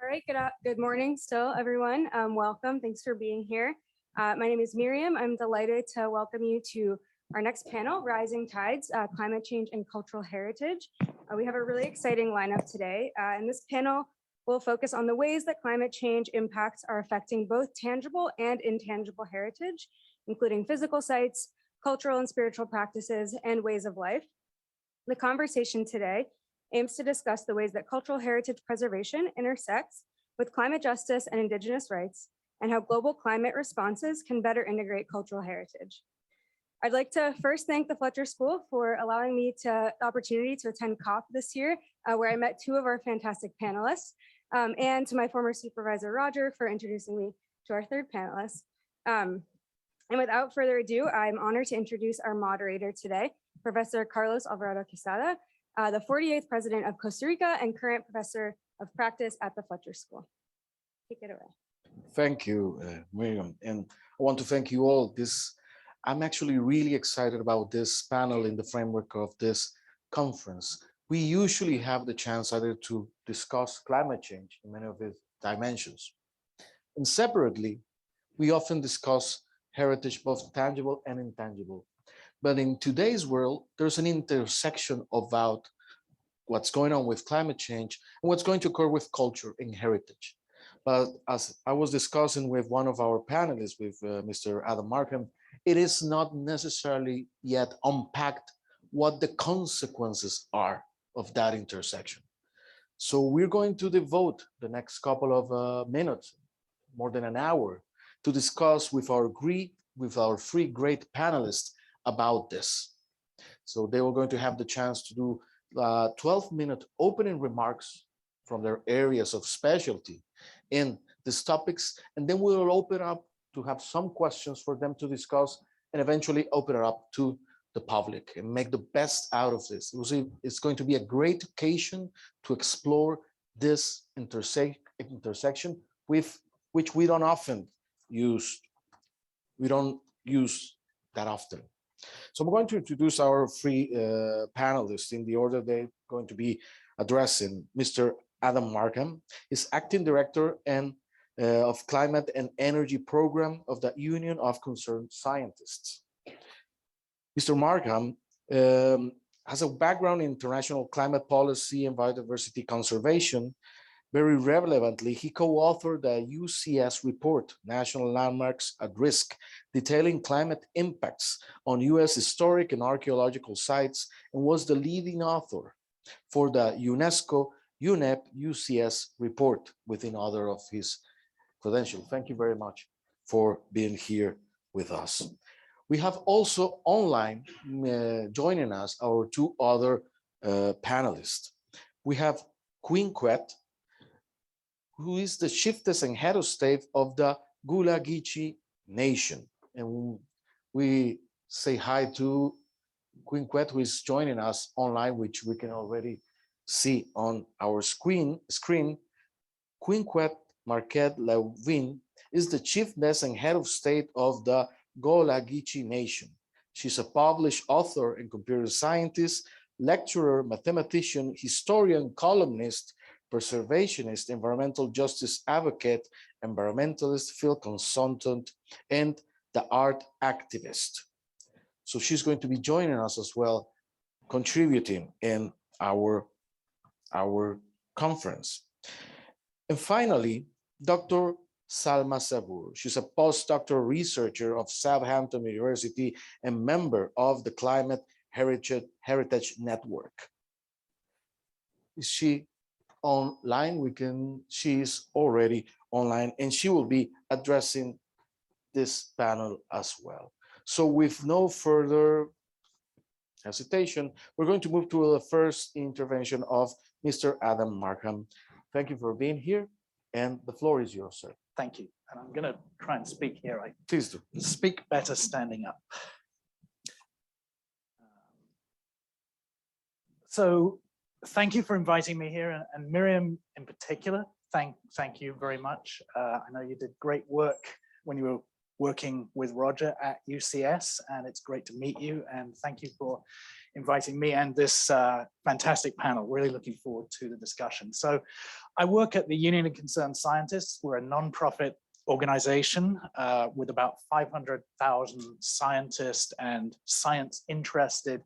All right, good morning still, everyone. Welcome, thanks for being here. My name is Miriam. I'm delighted to welcome you to our next panel, Rising Tides, Climate Change and Cultural Heritage. We have a really exciting lineup today. And this panel will focus on the ways that climate change impacts are affecting both tangible and intangible heritage, including physical sites, cultural and spiritual practices, and ways of life. The conversation today aims to discuss the ways that cultural heritage preservation intersects with climate justice and indigenous rights, and how global climate responses can better integrate cultural heritage. I'd like to first thank the Fletcher School for allowing me the opportunity to attend COP this year, where I met two of our fantastic panelists, and to my former supervisor, Roger, for introducing me to our third panelist. And without further ado, I'm honored to introduce our moderator today, Professor Carlos Alvarado Quesada, the 48th president of Costa Rica and current professor of practice at the Fletcher School. Take it away. Thank you, Miriam. And I want to thank you all. I'm actually really excited about this panel in the framework of this conference. We usually have the chance either to discuss climate change in many of its dimensions. And separately, we often discuss heritage, both tangible and intangible. But in today's world, there's an intersection about what's going on with climate change and what's going to occur with culture and heritage. But as I was discussing with one of our panelists, with Mr. Adam Markham, it is not necessarily yet unpacked what the consequences are of that intersection. So we're going to devote the next couple of minutes, more than an hour, to discuss with our three great panelists about this. So they were going to have the chance to do 12-minute opening remarks from their areas of specialty in these topics, and then we will open up to have some questions for them to discuss and eventually open it up to the public and make the best out of this. It's going to be a great occasion to explore this intersection with which we don't use that often. So I'm going to introduce our three panelists in the order they're going to be addressing. Mr. Adam Markham is acting director of Climate and Energy Program of the Union of Concerned Scientists. Mr. Markham has a background in international climate policy and biodiversity conservation. Very relevantly, he co-authored the UCS report, National Landmarks at Risk, detailing climate impacts on US historic and archaeological sites, and was the leading author for the UNESCO UNEP UCS report within other of his credentials. Thank you very much for being here with us. We have also online joining us our two other panelists. We have Queen Quet, who is the chiefess and head of state of the Gulagichi Nation. And we say hi to Queen Quet, who is joining us online, which we can already see on our screen. Queen Quet Marquette Levin is the chiefess and head of state of the Gulagichi Nation. She's a published author and computer scientist, lecturer, mathematician, historian, columnist, preservationist, environmental justice advocate, environmentalist, field consultant, and the art activist. So she's going to be joining us as well, contributing in our conference. And finally, Dr. Salma Sabur. She's a postdoctoral researcher of Southampton University and member of the Climate Heritage Network. Is she online? She is already online, and she will be addressing this panel as well. So with no further hesitation, we're going to move to the first intervention of Mr. Adam Markham. Thank you for being here, and the floor is yours, sir. Thank you. And I'm going to try and speak here. Please do. Speak better standing up. So thank you for inviting me here, and Miriam in particular, thank you very much. I know you did great work when you were working with Roger at UCS, and it's great to meet you, and thank you for inviting me and this fantastic panel. Really looking forward to the discussion. So I work at the Union of Concerned Scientists. We're a non-profit organization with about 500,000 scientists and science-interested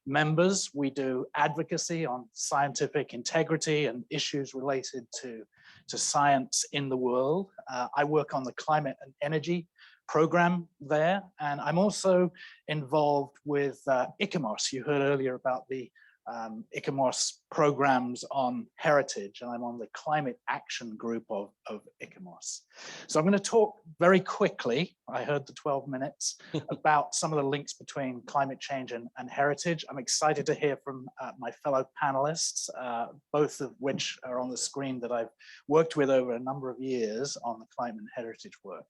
members. We do advocacy on scientific integrity and issues related to science in the world. I work on the climate and energy program there, and I'm also involved with ICOMOS. You heard earlier about the ICOMOS programs on heritage, and I'm on the climate action group of ICOMOS. So I'm going to talk very quickly, I heard the 12 minutes, about some of the links between climate change and heritage. I'm excited to hear from my fellow panelists, both of which are on the screen that I've worked with over a number of years on the climate and heritage work.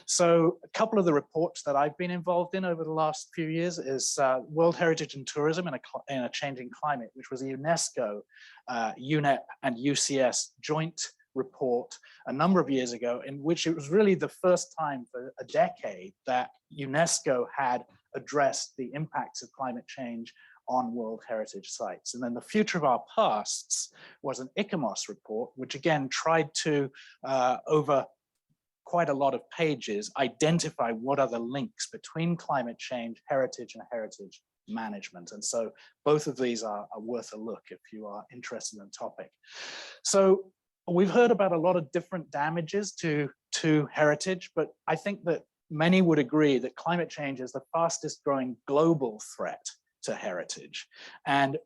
So a couple of the reports that I've been involved in over the last few years is World Heritage and Tourism in a Changing Climate, which was a UNESCO, UNEP and UCS joint report a number of years ago, in which it was really the first time for a decade that UNESCO had addressed the impacts of climate change on World Heritage sites. And then the Future of Our Pasts was an ICOMOS report, which again tried to, over quite a lot of pages, identify what are the links between climate change, heritage, and heritage management. And so both of these are worth a look if you are interested in the topic. So we've heard about a lot of different damages to heritage, but I think that many would agree that climate change is the fastest growing global threat to heritage. And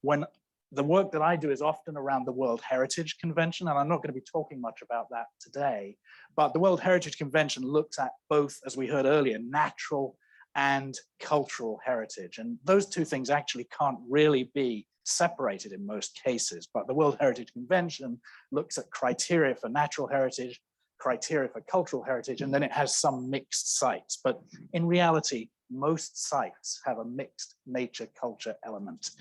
when the work that I do is often around the World Heritage Convention, and I'm not going to be talking much about that today, but the World Heritage Convention looks at both, as we heard earlier, natural and cultural heritage. And those two things actually can't really be separated in most cases, but the World Heritage Convention looks at criteria for natural heritage, criteria for cultural heritage, and then it has some mixed sites. But in reality, most sites have a mixed nature culture element.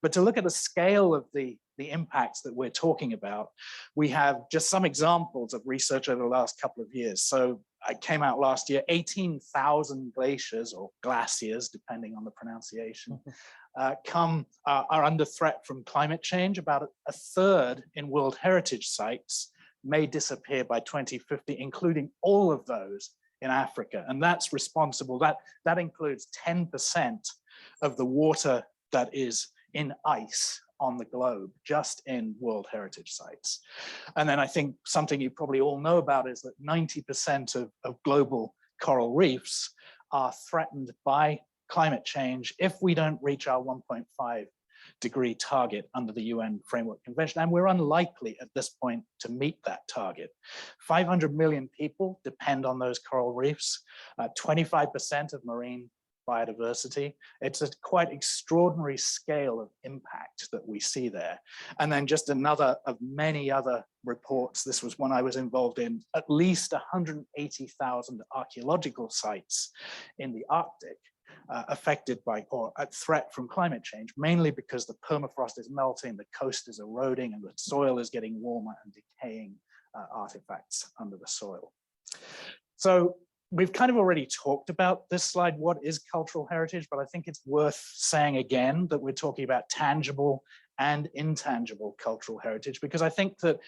But to look at the scale of the impacts that we're talking about, we have just some examples of research over the last couple of years. So I came out last year, 18,000 glaciers or glaciers, depending on the pronunciation, are under threat from climate change. About a third in World Heritage sites may disappear by 2050, including all of those in Africa. And that's responsible, that includes 10% of the water that is in ice on the globe, just in World Heritage sites. And then I think something you probably all know about is that 90% of global coral reefs are threatened by climate change if we don't reach our 1.5-degree target under the UN Framework Convention, and we're unlikely at this point to meet that target. 500 million people depend on those coral reefs, 25% of marine biodiversity. It's a quite extraordinary scale of impact that we see there. And then just another of many other reports, this was one I was involved in, at least 180,000 archaeological sites in the Arctic affected by or at threat from climate change, mainly because the permafrost is melting, the coast is eroding, and the soil is getting warmer and decaying artifacts under the soil. So we've kind of already talked about this slide, what is cultural heritage, but I think it's worth saying again that we're talking about tangible and intangible cultural heritage, because I think that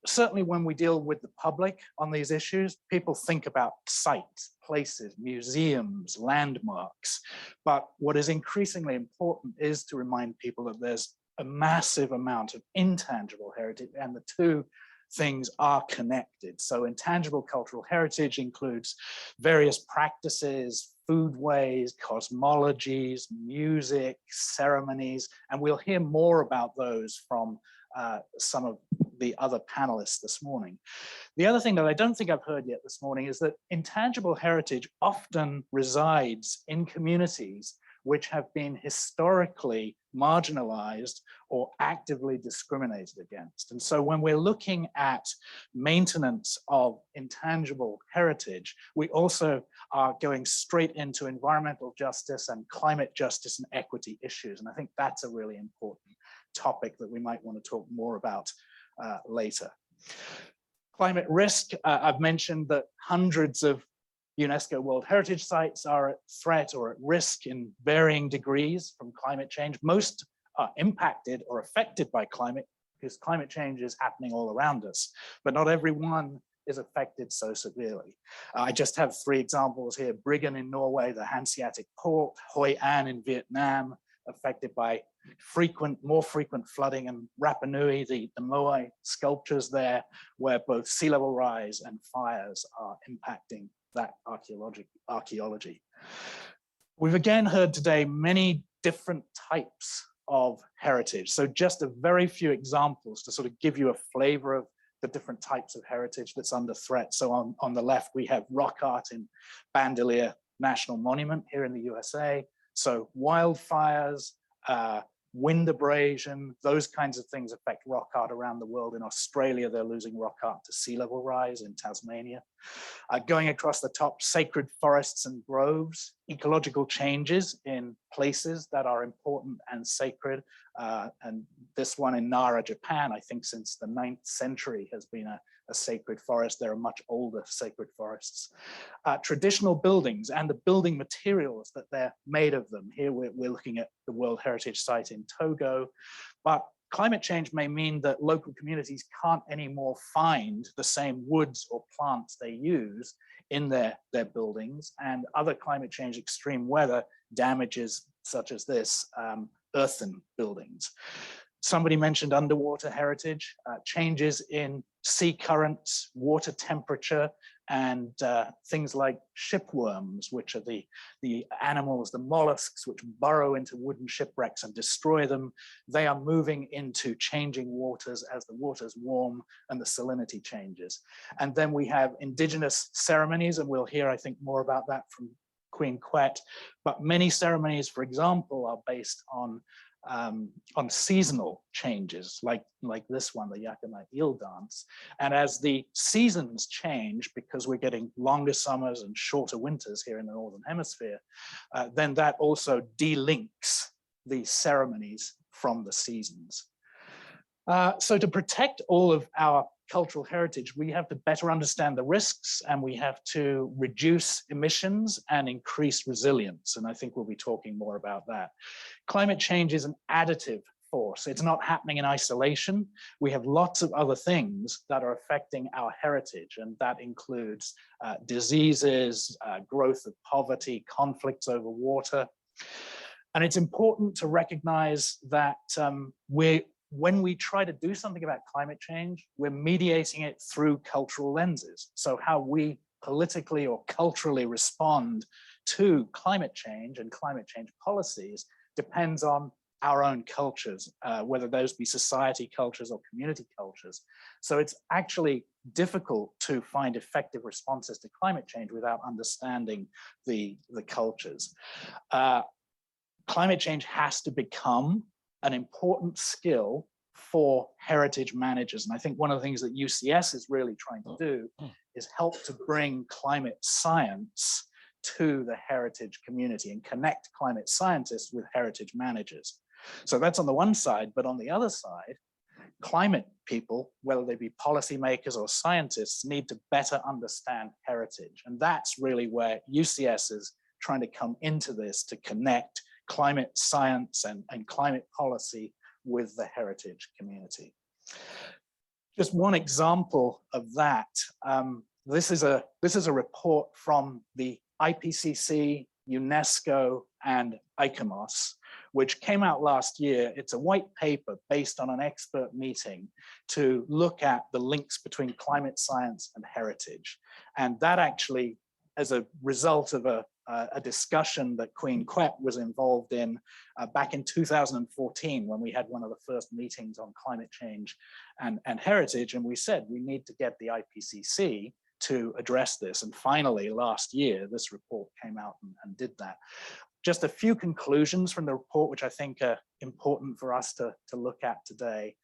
certainly when we deal with the public on these issues, people think about sites, places, museums, landmarks. But what is increasingly important is to remind people that there's a massive amount of intangible heritage, and the two things are connected. So intangible cultural heritage includes various practices, foodways, cosmologies, music, ceremonies, and we'll hear more about those from some of the other panelists this morning. The other thing that I don't think I've heard yet this morning is that intangible heritage often resides in communities which have been historically marginalized or actively discriminated against. And so when we're looking at maintenance of intangible heritage, we also are going straight into environmental justice and climate justice and equity issues. And I think that's a really important topic that we might want to talk more about later. Climate risk, I've mentioned that hundreds of UNESCO World Heritage Sites are at threat or at risk in varying degrees from climate change. Most are impacted or affected by climate because climate change is happening all around us, but not every one is affected so severely. I just have 3 examples here: Briggen in Norway, the Hanseatic Port, Hoi An in Vietnam, affected by more frequent flooding, and Rapa Nui, the Moai sculptures there, where both sea level rise and fires are impacting that archaeology. We've again heard today many different types of heritage. So just a very few examples to sort of give you a flavor of the different types of heritage that's under threat. So on the left, we have rock art in Bandelier National Monument here in the USA. So wildfires, wind abrasion, those kinds of things affect rock art around the world. In Australia, they're losing rock art to sea level rise. In Tasmania. Going across the top, sacred forests and groves, ecological changes in places that are important and sacred. And this one in Nara, Japan, I think since the 9th century has been a sacred forest. There are much older sacred forests. Traditional buildings and the building materials that they're made of them. Here we're looking at the World Heritage Site in Togo, but climate change may mean that local communities can't anymore find the same woods or plants they use in their buildings, and other climate change extreme weather damages such as this, earthen buildings. Somebody mentioned underwater heritage, changes in sea currents, water temperature, and things like shipworms, which are the animals, the mollusks, which burrow into wooden shipwrecks and destroy them. They are moving into changing waters as the waters warm and the salinity changes. And then we have indigenous ceremonies, and we'll hear, I think, more about that from Queen Quet. But many ceremonies, for example, are based on seasonal changes, like this one, the Yakima eel dance. And as the seasons change, because we're getting longer summers and shorter winters here in the Northern Hemisphere, then that also delinks the ceremonies from the seasons. So to protect all of our cultural heritage, we have to better understand the risks, and we have to reduce emissions and increase resilience. And I think we'll be talking more about that. Climate change is an additive force. It's not happening in isolation. We have lots of other things that are affecting our heritage, and that includes diseases, growth of poverty, conflicts over water. And it's important to recognize that when we try to do something about climate change, we're mediating it through cultural lenses. So how we politically or culturally respond to climate change and climate change policies depends on our own cultures, whether those be society cultures or community cultures. So it's actually difficult to find effective responses to climate change without understanding the cultures. Climate change has to become an important skill for heritage managers. And I think one of the things that UCS is really trying to do is help to bring climate science to the heritage community and connect climate scientists with heritage managers. So that's on the one side, but on the other side, climate people, whether they be policymakers or scientists, need to better understand heritage. And that's really where UCS is trying to come into this, to connect climate science and climate policy with the heritage community. Just one example of that. This is a report from the IPCC, UNESCO, and ICOMOS, which came out last year. It's a white paper based on an expert meeting to look at the links between climate science and heritage. And that actually, as a result of a discussion that Queen Quet was involved in back in 2014, when we had one of the first meetings on climate change and heritage. And we said, we need to get the IPCC to address this. And finally, last year, this report came out and did that. Just a few conclusions from the report, which I think are important for us to look at today.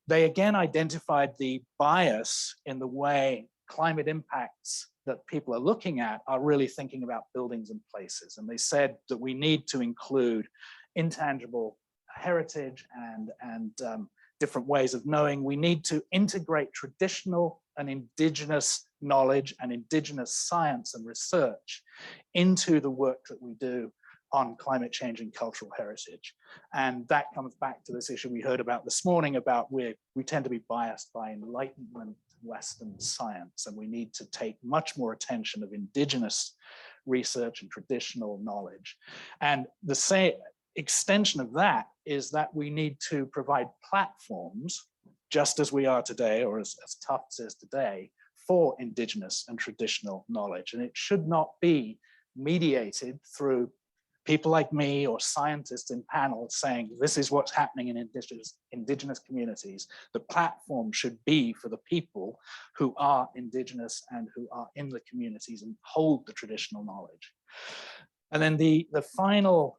They again identified the bias in the way climate impacts that people are looking at are really thinking about buildings and places. And they said that we need to include intangible heritage and different ways of knowing. We need to integrate traditional and indigenous knowledge and indigenous science and research into the work that we do on climate change and cultural heritage. And that comes back to this issue we heard about this morning about we tend to be biased by Enlightenment Western science, and we need to take much more attention of indigenous research and traditional knowledge. And the same extension of that is that we need to provide platforms, just as we are today, or as Tufts is today, for indigenous and traditional knowledge. And it should not be mediated through people like me or scientists in panels saying, this is what's happening in indigenous communities. The platform should be for the people who are indigenous and who are in the communities and hold the traditional knowledge. And then the final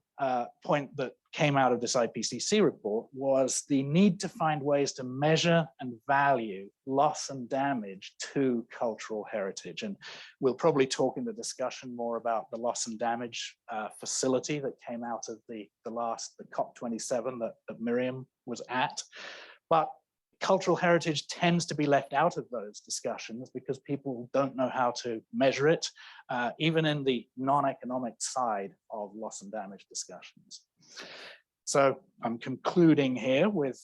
point that came out of this IPCC report was the need to find ways to measure and value loss and damage to cultural heritage. And we'll probably talk in the discussion more about the loss and damage facility that came out of the COP27 that Miriam was at. But cultural heritage tends to be left out of those discussions because people don't know how to measure it, even in the non-economic side of loss and damage discussions. So I'm concluding here with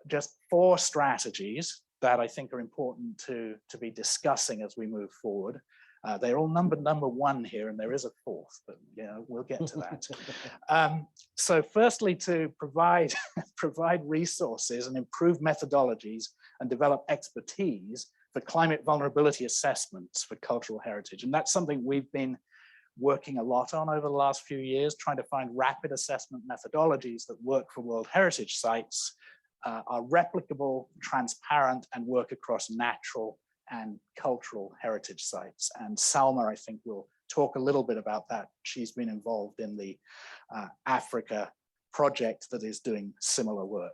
just 4 strategies that I think are important to be discussing as we move forward. They're all number 1 here, and there is a 4th, but we'll get to that. So firstly, to provide resources and improve methodologies and develop expertise for climate vulnerability assessments for cultural heritage. And that's something we've been working a lot on over the last few years, trying to find rapid assessment methodologies that work for World Heritage sites, are replicable, transparent, and work across natural and cultural heritage sites. And Salma, I think, will talk a little bit about that. She's been involved in the Africa project that is doing similar work.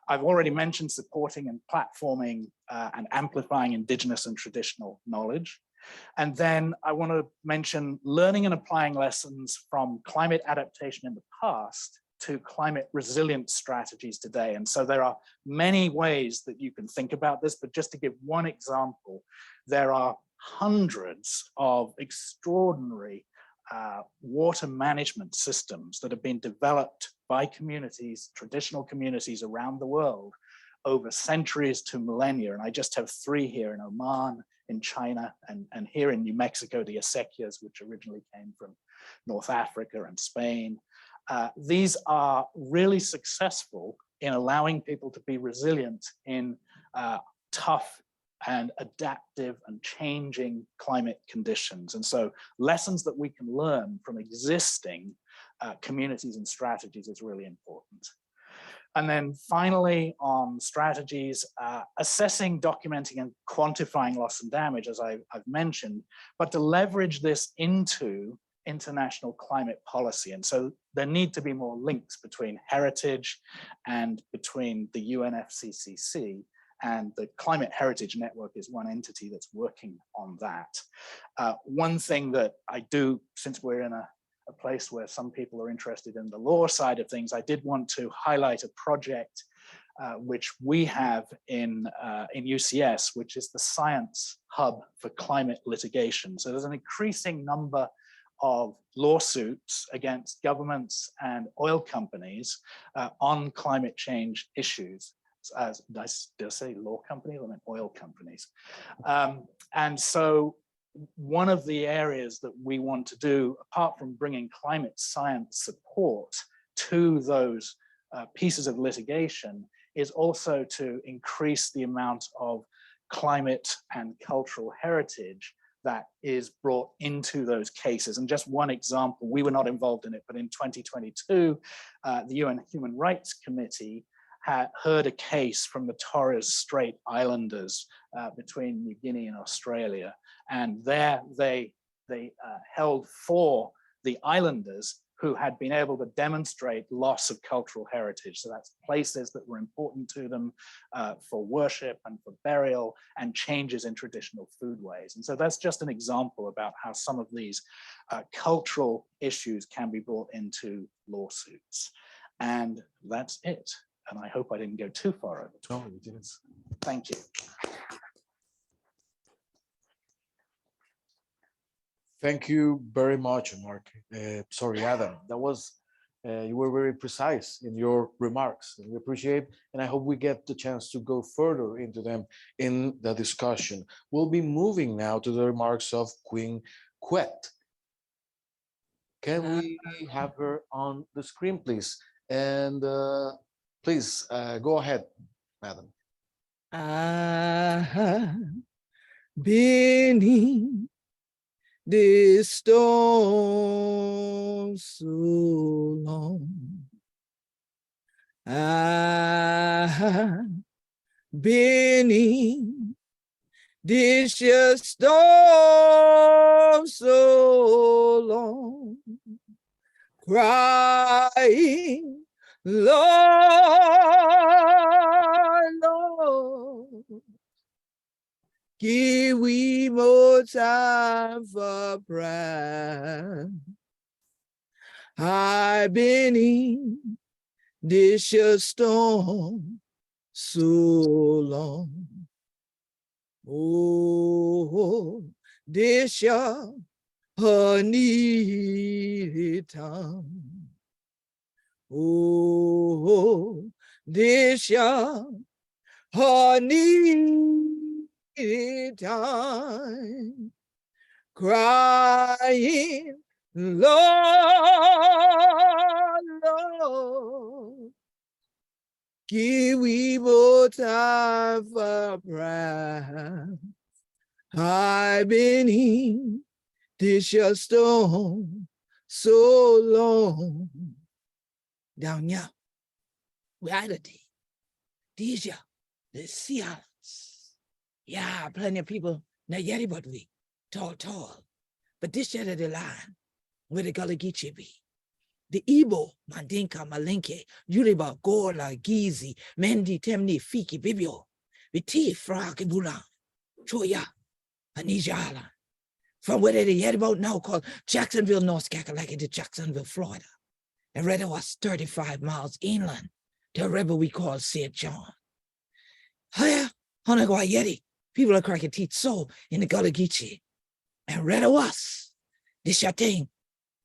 I've already mentioned supporting and platforming and amplifying indigenous and traditional knowledge. And then I want to mention learning and applying lessons from climate adaptation in the past to climate resilient strategies today. And so there are many ways that you can think about this, but just to give one example, there are hundreds of extraordinary water management systems that have been developed by communities, traditional communities around the world over centuries to millennia. And I just have 3 here in Oman, in China, and here in New Mexico, the acequias, which originally came from North Africa and Spain. These are really successful in allowing people to be resilient in tough and adaptive and changing climate conditions. And so lessons that we can learn from existing communities and strategies is really important. And then finally, on strategies, assessing, documenting, and quantifying loss and damage, as I've mentioned, but to leverage this into international climate policy. And so there need to be more links between heritage and between the UNFCCC, and the Climate Heritage Network is one entity that's working on that. One thing that I do, since we're in a place where some people are interested in the law side of things, I did want to highlight a project which we have in UCS, which is the Science Hub for Climate Litigation. So there's an increasing number of lawsuits against governments and oil companies on climate change issues. Did I say law companies? I meant oil companies. And so one of the areas that we want to do, apart from bringing climate science support to those pieces of litigation, is also to increase the amount of climate and cultural heritage that is brought into those cases. And just one example, we were not involved in it, but in 2022, the UN Human Rights Committee had heard a case from the Torres Strait Islanders between New Guinea and Australia. And there they held for the islanders who had been able to demonstrate loss of cultural heritage. So that's places that were important to them for worship and for burial, and changes in traditional foodways. And so that's just an example about how some of these cultural issues can be brought into lawsuits. And that's it. And I hope I didn't go too far over. No, you didn't. Thank you. Thank you very much, Mark. Sorry, Adam. That was you were very precise in your remarks. And we appreciate, and I hope we get the chance to go further into them in the discussion. We'll be moving now to the remarks of Queen Quet. Can we have her on the screen, please? And please go ahead, madam. I have been in this storm so long. I have been in this your storm so long, crying, Lord, Lord, give we more time for prayer. I've been in this your storm so long. Oh, this your needed time. Oh, this your needed time, crying, Lord, Lord, give we more time for prayer. I've been in this your storm so long. Down here, reality, these are the sea islands. Yeah, plenty of people not yet but we tall. But this is the line where the Gullah Geechee be. The Igbo, Mandinka, Malinke, Yoruba, Gola, Gizi, Mendi, Temni, Fiki, Bibio, Biti, Fraki, Bulan, Choya, Anija Island. From where they heard about now called Jacksonville, North Carolina to Jacksonville, Florida. And rather was 35 miles inland to a river we call St. John. Hiya, Honagwa Yeti, people are cracking teeth so in the Gullah Geechee. And rather was this your thing.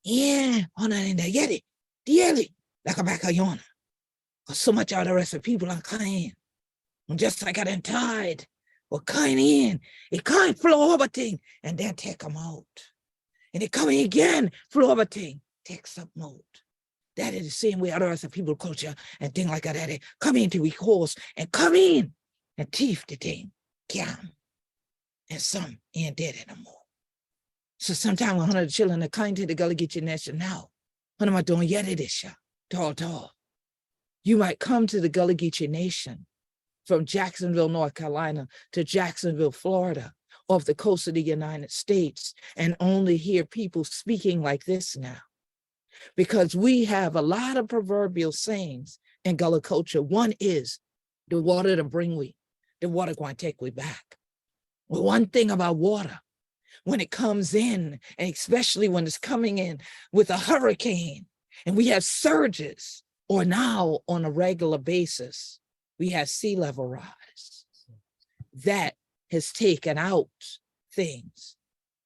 Yeah, Hona in the Yeti, dearly, like a back of yonder. Because so much of the rest of people are kind. And just like I done tied, or kind in, it can't flow over thing, and then take them out. And it come in again, flow over thing, take some out. That is the same way other rest of people culture and things like that. They come into we horse and come in and thief the thing, can. And some ain't dead anymore. So sometimes when 100 children are kind to the Gullah Geechee Nation now, what am I doing yet it is, tall. You might come to the Gullah Geechee Nation from Jacksonville, North Carolina to Jacksonville, Florida, off the coast of the United States, and only hear people speaking like this now. Because we have a lot of proverbial sayings in Gullah culture. One is, the water to bring we, the water going to take we back. Well, one thing about water, when it comes in, and especially when it's coming in with a hurricane, and we have surges, or now on a regular basis, we have sea level rise. That has taken out things.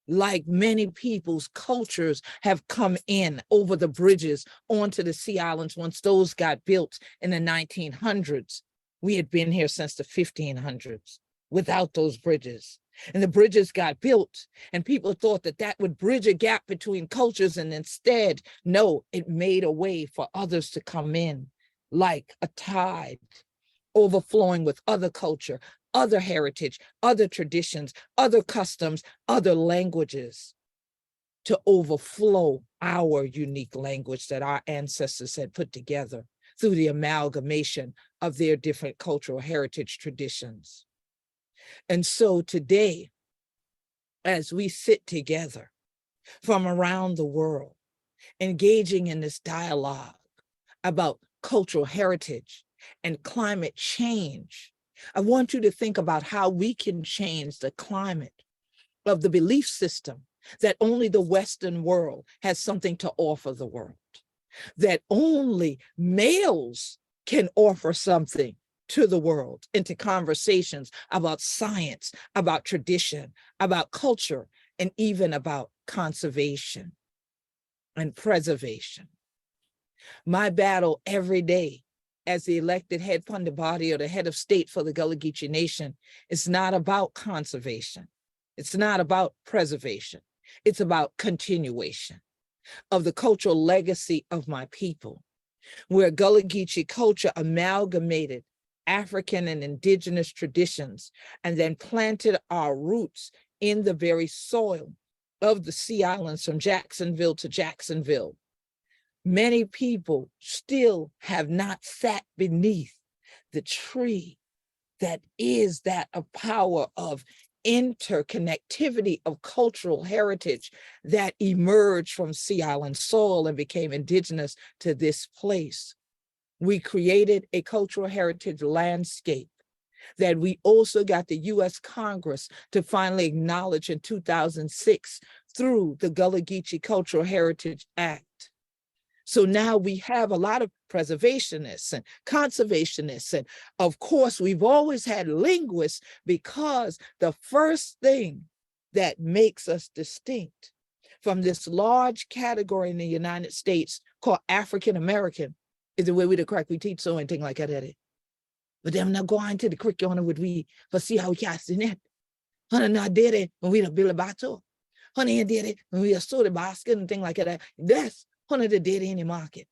Like many people's cultures have come in over the bridges onto the sea islands once those got built in the 1900s. We had been here since the 1500s without those bridges. And the bridges got built and people thought that that would bridge a gap between cultures, and instead, no, it made a way for others to come in like a tide, overflowing with other culture, other heritage, other traditions, other customs, other languages, to overflow our unique language that our ancestors had put together through the amalgamation of their different cultural heritage traditions. And so today, as we sit together from around the world, engaging in this dialogue about cultural heritage and climate change, I want you to think about how we can change the climate of the belief system that only the Western world has something to offer the world, that only males can offer something to the world, into conversations about science, about tradition, about culture, and even about conservation and preservation. My battle every day as the elected head Fundabadi or the head of state for the Gullah Geechee Nation is not about conservation. It's not about preservation. It's about continuation of the cultural legacy of my people, where Gullah Geechee culture amalgamated African and indigenous traditions and then planted our roots in the very soil of the Sea Islands from Jacksonville to Jacksonville. Many people still have not sat beneath the tree that is that of power of interconnectivity of cultural heritage that emerged from Sea Island soil and became indigenous to this place. We created a cultural heritage landscape that we also got the US Congress to finally acknowledge in 2006 through the Gullah Geechee Cultural Heritage Act. So now we have a lot of preservationists and conservationists. And of course, we've always had linguists, because the first thing that makes us distinct from this large category in the United States called African American is the way we the correct we teach so anything like that. But them not going to the curriculum with we for see how we cast in it. Honey not did it when we the Billy Bato. Honey did it when we saw the basket and thing like that. That's one of the did any market.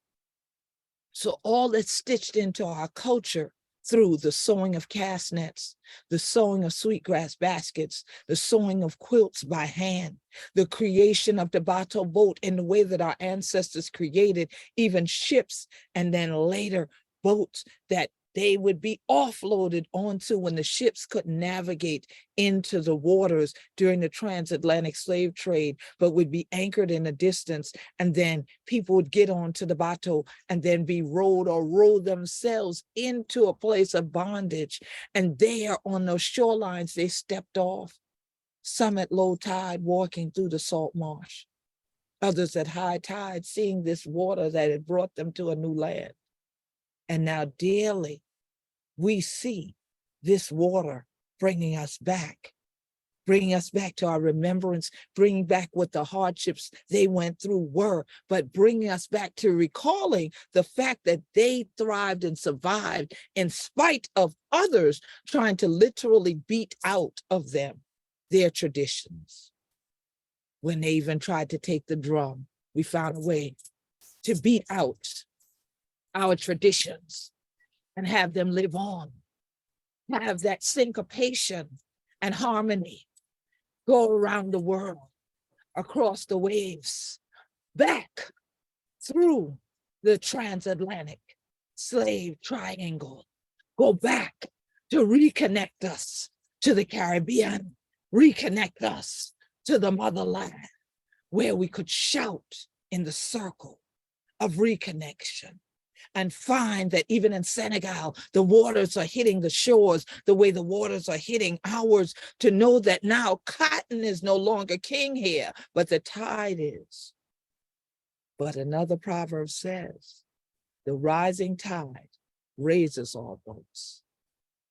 So all that's stitched into our culture through the sewing of cast nets, the sewing of sweetgrass baskets, the sewing of quilts by hand, the creation of the Bato boat in the way that our ancestors created even ships and then later boats that they would be offloaded onto when the ships couldn't navigate into the waters during the transatlantic slave trade, but would be anchored in a distance. And then people would get onto the bateau and then be rowed or row themselves into a place of bondage. And there on those shorelines, they stepped off, some at low tide walking through the salt marsh, others at high tide seeing this water that had brought them to a new land. And now daily, we see this water bringing us back to our remembrance, bringing back what the hardships they went through were, but bringing us back to recalling the fact that they thrived and survived in spite of others trying to literally beat out of them their traditions. When they even tried to take the drum, we found a way to beat out our traditions and have them live on, have that syncopation and harmony go around the world, across the waves, back through the transatlantic slave triangle, go back to reconnect us to the Caribbean, reconnect us to the motherland, where we could shout in the circle of reconnection and find that even in Senegal, the waters are hitting the shores the way the waters are hitting ours, to know that now cotton is no longer king here, but the tide is. But another proverb says, the rising tide raises all boats.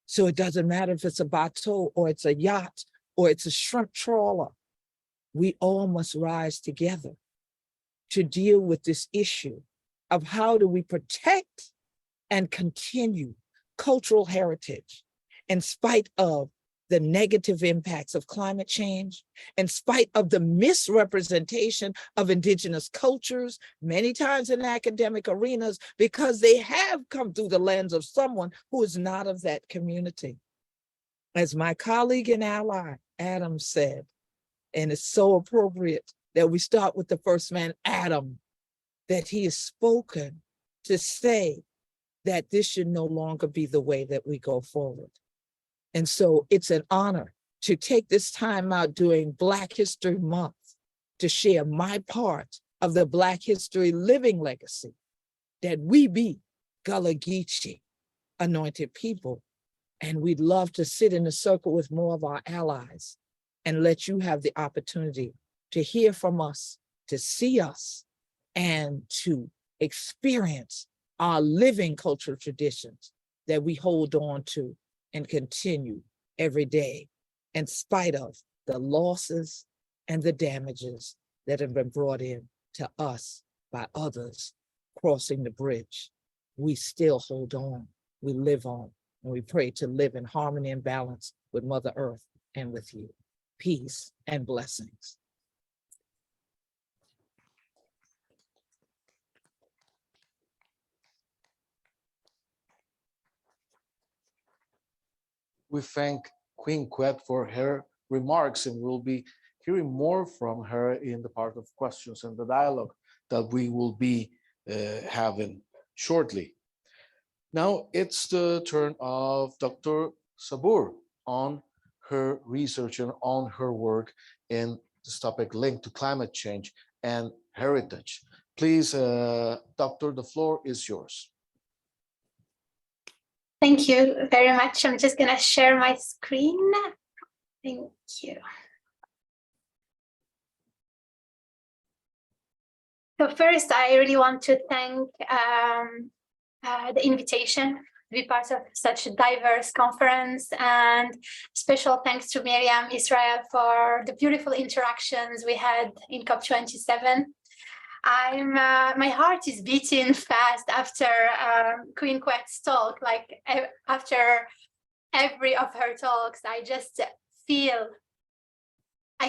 So it doesn't matter if it's a bateau or it's a yacht or it's a shrimp trawler, we all must rise together to deal with this issue of how do we protect and continue cultural heritage in spite of the negative impacts of climate change, in spite of the misrepresentation of indigenous cultures, many times in academic arenas, because they have come through the lens of someone who is not of that community. As my colleague and ally, Adam, said, and it's so appropriate that we start with the first man, Adam, that he has spoken to say that this should no longer be the way that we go forward. And so it's an honor to take this time out during Black History Month to share my part of the Black History living legacy, that we be Gullah Geechee anointed people. And we'd love to sit in a circle with more of our allies and let you have the opportunity to hear from us, to see us, and to experience our living cultural traditions that we hold on to and continue every day, in spite of the losses and the damages that have been brought in to us by others crossing the bridge. We still hold on, we live on, and we pray to live in harmony and balance with Mother Earth and with you. Peace and blessings. We thank Queen Quet for her remarks, and we'll be hearing more from her in the part of questions and the dialogue that we will be having shortly. Now it's the turn of Dr. Sabur on her research and on her work in this topic linked to climate change and heritage. Please, Doctor, the floor is yours. Thank you very much. I'm just going to share my screen. Thank you. So first, I really want to thank the invitation to be part of such a diverse conference, and special thanks to Miriam Israel for the beautiful interactions we had in COP27. My heart is beating fast after Queen Quet's talk. Like after every of her talks, I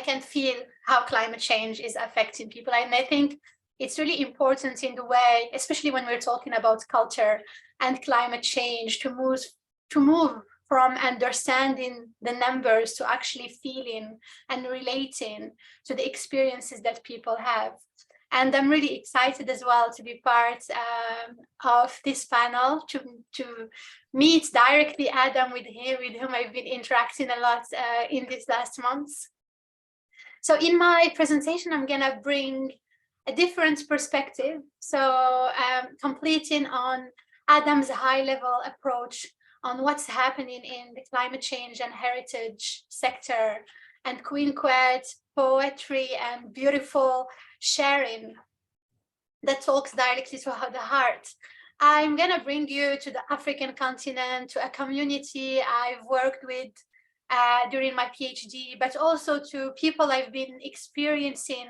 can feel how climate change is affecting people. And I think it's really important in the way, especially when we're talking about culture and climate change, to move from understanding the numbers to actually feeling and relating to the experiences that people have. And I'm really excited as well to be part of this panel, to meet directly Adam with whom I've been interacting a lot in these last months. So in my presentation, I'm gonna bring a different perspective. So completing on Adam's high-level approach on what's happening in the climate change and heritage sector, and Queen Quet poetry and beautiful sharing that talks directly to the heart. I'm gonna bring you to the African continent, to a community I've worked with during my PhD, but also to people I've been experiencing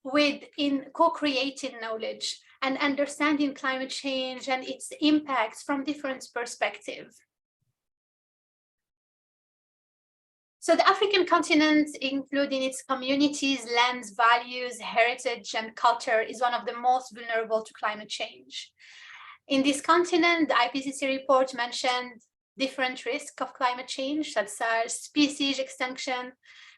with in co-creating knowledge and understanding climate change and its impacts from different perspectives. So the African continent, including its communities, lands, values, heritage, and culture, is one of the most vulnerable to climate change. In this continent, the IPCC report mentioned different risks of climate change, such as species extinction,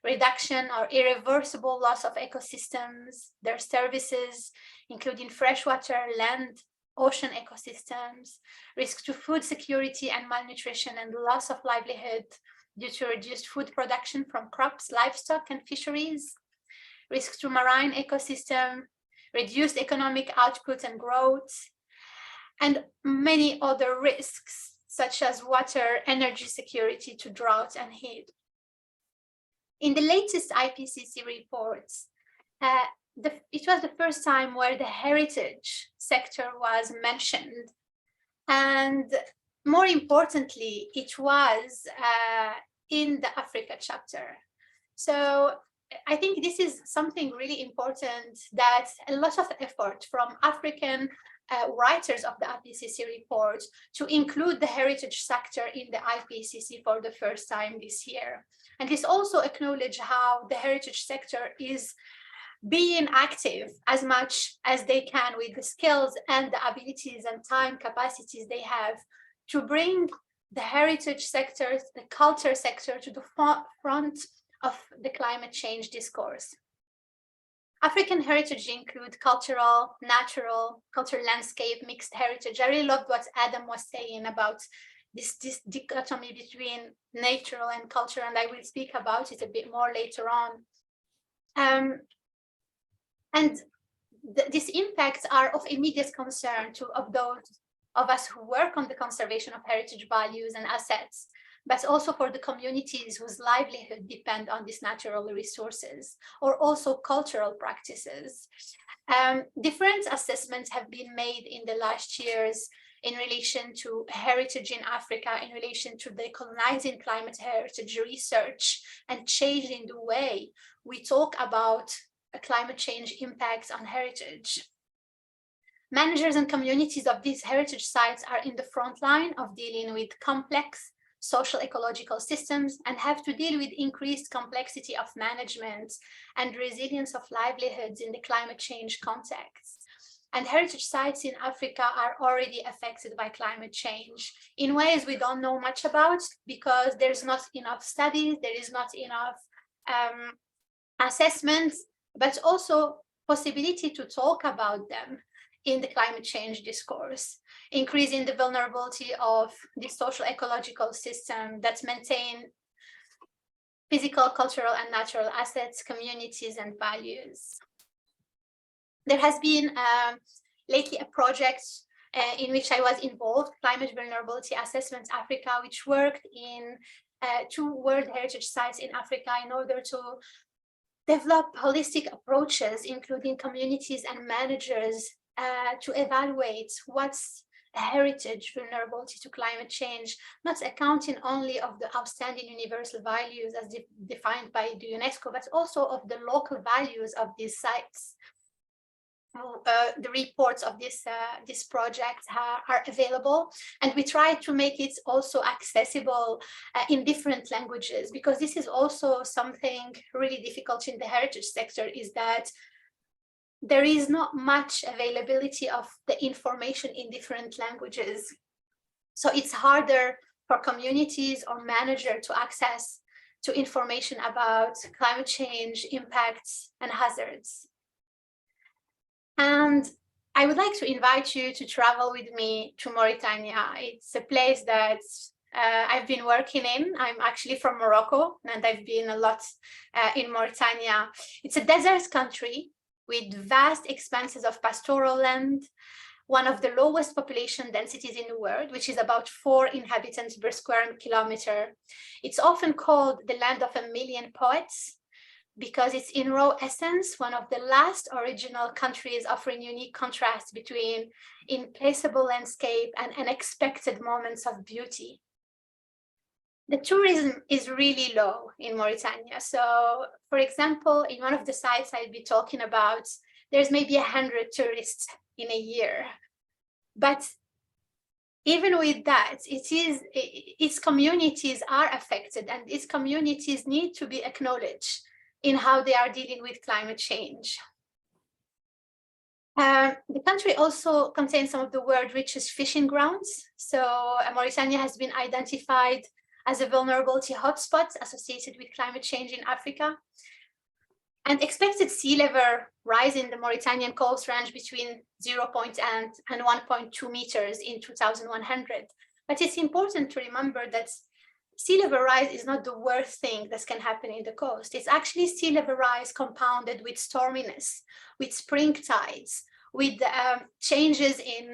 reduction or irreversible loss of ecosystems, their services, including freshwater, land, ocean ecosystems, risk to food security and malnutrition, and loss of livelihood due to reduced food production from crops, livestock, and fisheries, risk to marine ecosystem, reduced economic output and growth, and many other risks, such as water, energy security to drought and heat. In the latest IPCC reports, it was the first time where the heritage sector was mentioned. And more importantly, it was in the Africa chapter. So I think this is something really important, that a lot of effort from African writers of the IPCC report to include the heritage sector in the IPCC for the first time this year. And this also acknowledges how the heritage sector is being active as much as they can with the skills and the abilities and time capacities they have to bring the heritage sector, the culture sector, to the front of the climate change discourse. African heritage include cultural, natural, cultural landscape, mixed heritage. I really loved what Adam was saying about this dichotomy between natural and culture, and I will speak about it a bit more later on. These impacts are of immediate concern of those of us who work on the conservation of heritage values and assets, but also for the communities whose livelihood depend on these natural resources, or also cultural practices. Different assessments have been made in the last years in relation to heritage in Africa, in relation to decolonizing climate heritage research and changing the way we talk about climate change impacts on heritage. Managers and communities of these heritage sites are in the front line of dealing with complex social ecological systems and have to deal with increased complexity of management and resilience of livelihoods in the climate change context. And heritage sites in Africa are already affected by climate change in ways we don't know much about, because there's not enough studies, there is not enough assessments, but also possibility to talk about them in the climate change discourse, increasing the vulnerability of the social ecological system that maintain physical, cultural, and natural assets, communities, and values. There has been lately a project in which I was involved, Climate Vulnerability Assessment Africa, which worked in 2 World Heritage Sites in Africa in order to develop holistic approaches, including communities and managers, to evaluate what's a heritage vulnerability to climate change, not accounting only of the outstanding universal values as defined by the UNESCO, but also of the local values of these sites. The reports of this project are available, and we try to make it also accessible in different languages, because this is also something really difficult in the heritage sector, is that there is not much availability of the information in different languages. So it's harder for communities or managers to access to information about climate change impacts and hazards. And I would like to invite you to travel with me to Mauritania. It's a place that I've been working in. I'm actually from Morocco, and I've been a lot in Mauritania. It's a desert country with vast expanses of pastoral land, one of the lowest population densities in the world, which is about 4 inhabitants per square kilometer. It's often called the land of a million poets, because it's in raw essence one of the last original countries offering unique contrast between implacable landscape and unexpected moments of beauty. The tourism is really low in Mauritania. So, for example, in one of the sites I'll be talking about, there's maybe 100 tourists in a year. But even with that, its communities are affected, and its communities need to be acknowledged in how they are dealing with climate change. The country also contains some of the world's richest fishing grounds. So Mauritania has been identified as a vulnerability hotspot associated with climate change in Africa. And expected sea level rise in the Mauritanian coast range between 0.8 and 1.2 meters in 2100. But it's important to remember that sea level rise is not the worst thing that can happen in the coast. It's actually sea level rise compounded with storminess, with spring tides, with changes in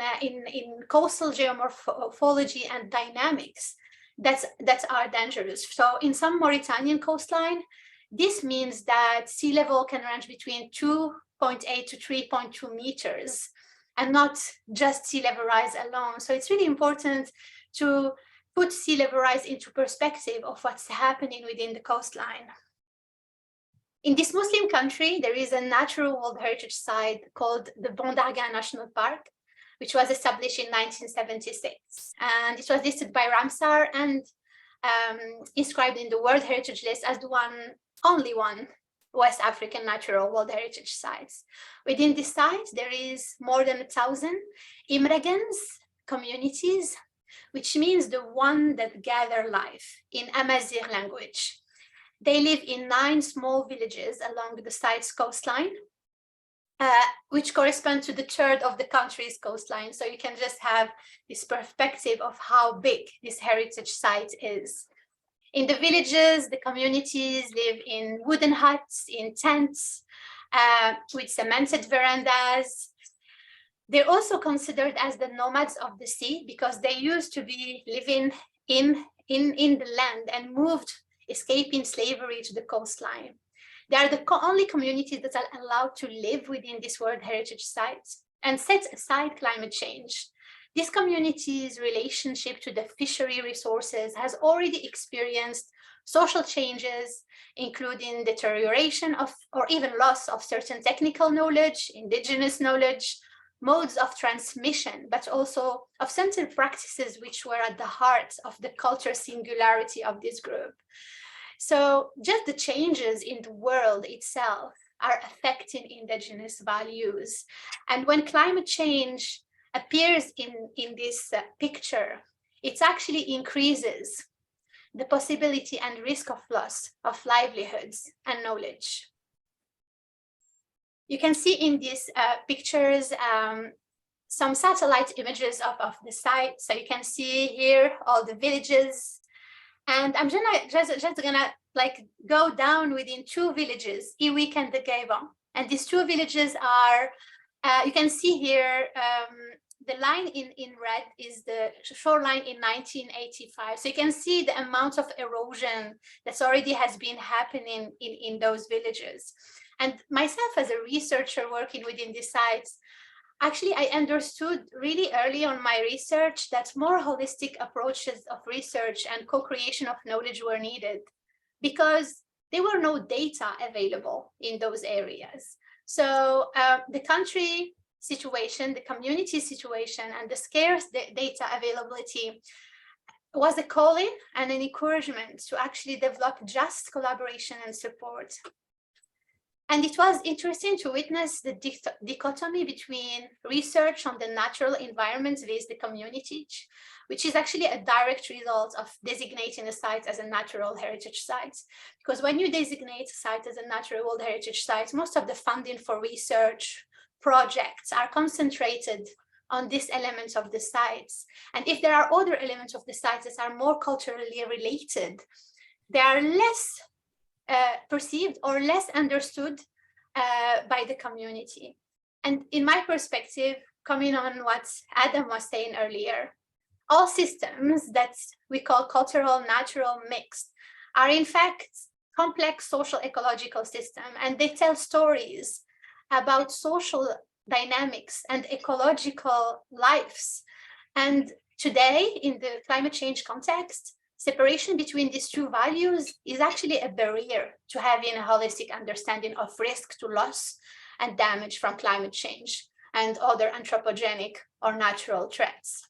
coastal geomorphology and dynamics that are dangerous. So in some Mauritanian coastline, this means that sea level can range between 2.8 to 3.2 meters, and not just sea level rise alone. So it's really important to put sea level rise into perspective of what's happening within the coastline. In this Muslim country, there is a natural World Heritage Site called the Ban d'Arguin National Park, which was established in 1976. And it was listed by Ramsar and inscribed in the World Heritage List as the only one West African natural World Heritage Sites. Within this site, there is more than 1,000 Imregans communities, which means the one that gather life in Amazigh language. They live in 9 small villages along the site's coastline, which correspond to the third of the country's coastline. So you can just have this perspective of how big this heritage site is. In the villages, the communities live in wooden huts, in tents, with cemented verandas. They're also considered as the nomads of the sea, because they used to be living in the land and moved, escaping slavery to the coastline. They are the only communities that are allowed to live within this World Heritage Sites and set aside climate change. This community's relationship to the fishery resources has already experienced social changes, including deterioration of or even loss of certain technical knowledge, indigenous knowledge, modes of transmission, but also of certain practices which were at the heart of the culture singularity of this group. So just the changes in the world itself are affecting indigenous values. And when climate change appears in this picture, it actually increases the possibility and risk of loss of livelihoods and knowledge. You can see in these pictures some satellite images of the site. So you can see here all the villages. And I'm just gonna like go down within two villages, Iwik and the Gabon. And these two villages are, you can see here, the line in red is the shoreline in 1985. So you can see the amount of erosion that's already has been happening in those villages. And myself as a researcher working within these sites, actually, I understood really early on my research that more holistic approaches of research and co-creation of knowledge were needed because there were no data available in those areas. So the country situation, the community situation, and the scarce data availability was a calling and an encouragement to actually develop just collaboration and support. And it was interesting to witness the dichotomy between research on the natural environment with the community, which is actually a direct result of designating a site as a natural heritage site. Because when you designate a site as a natural world heritage site, most of the funding for research projects are concentrated on this element of the sites. And if there are other elements of the sites that are more culturally related, they are less perceived or less understood by the community. And in my perspective, coming on what Adam was saying earlier, all systems that we call cultural, natural, mixed are in fact complex social ecological systems, and they tell stories about social dynamics and ecological lives. And today, in the climate change context, separation between these two values is actually a barrier to having a holistic understanding of risk to loss and damage from climate change and other anthropogenic or natural threats.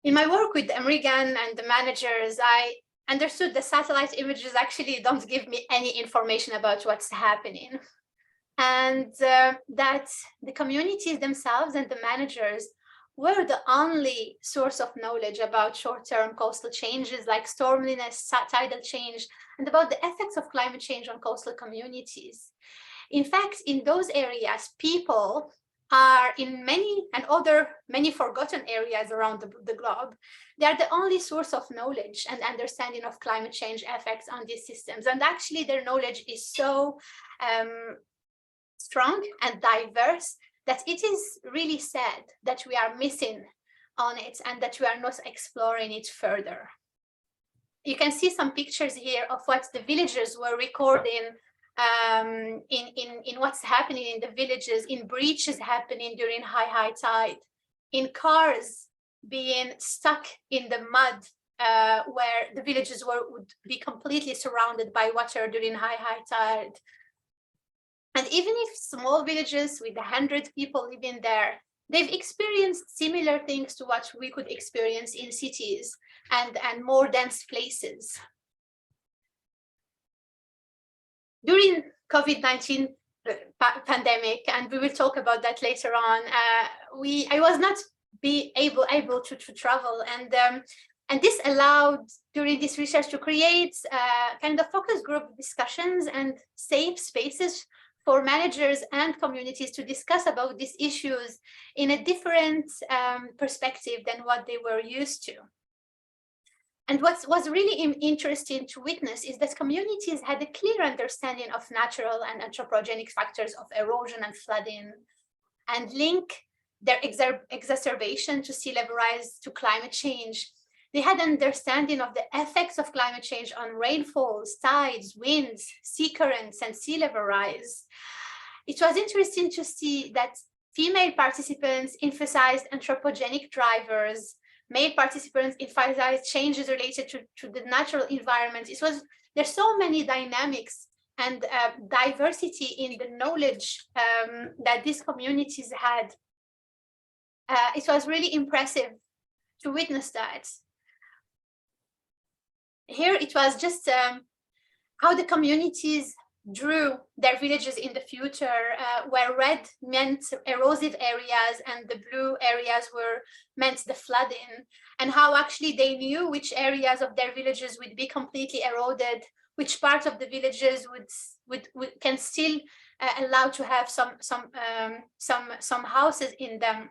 In my work with American and the managers, I understood the satellite images actually don't give me any information about what's happening. And that the communities themselves and the managers were the only source of knowledge about short-term coastal changes like stormliness, tidal change, and about the effects of climate change on coastal communities. In fact, in those areas, people are in many forgotten areas around the globe. They are the only source of knowledge and understanding of climate change effects on these systems. And actually their knowledge is so strong and diverse that it is really sad that we are missing on it and that we are not exploring it further. You can see some pictures here of what the villagers were recording in what's happening in the villages, in breaches happening during high tide, in cars being stuck in the mud where the villages would be completely surrounded by water during high tide. And even if small villages with 100 people living there, they've experienced similar things to what we could experience in cities and more dense places. During COVID-19 pandemic, and we will talk about that later on, I was not able to travel, and this allowed during this research to create kind of focus group discussions and safe spaces for managers and communities to discuss about these issues in a different perspective than what they were used to. And what was really interesting to witness is that communities had a clear understanding of natural and anthropogenic factors of erosion and flooding, and link their exacerbation to sea level rise to climate change. They had an understanding of the effects of climate change on rainfalls, tides, winds, sea currents, and sea level rise. It was interesting to see that Female participants emphasized anthropogenic drivers. Male participants emphasized changes related to the natural environment. There's so many dynamics and diversity in the knowledge that these communities had. It was really impressive to witness that. Here it was just how the communities drew their villages in the future, where red meant erosive areas and the blue areas meant the flooding, and how actually they knew which areas of their villages would be completely eroded, which parts of the villages can still allow to have some houses in them.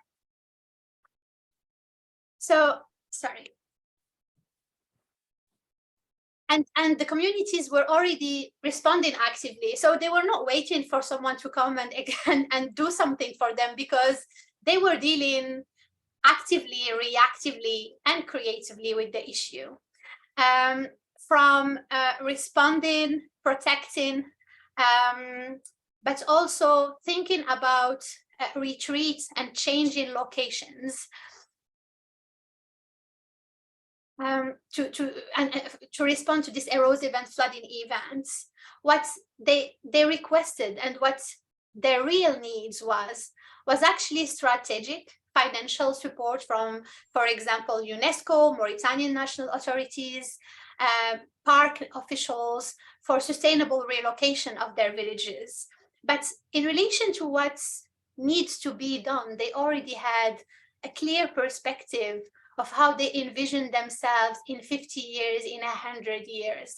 So, sorry. And the communities were already responding actively. So they were not waiting for someone to come and do something for them, because they were dealing actively, reactively, and creatively with the issue. From responding, protecting, but also thinking about retreats and changing locations. To respond to these erosive and flooding events. What they requested and what their real needs was actually strategic financial support from, for example, UNESCO, Mauritanian national authorities, park officials, for sustainable relocation of their villages. But in relation to what needs to be done, they already had a clear perspective of how they envision themselves in 50 years, in 100 years.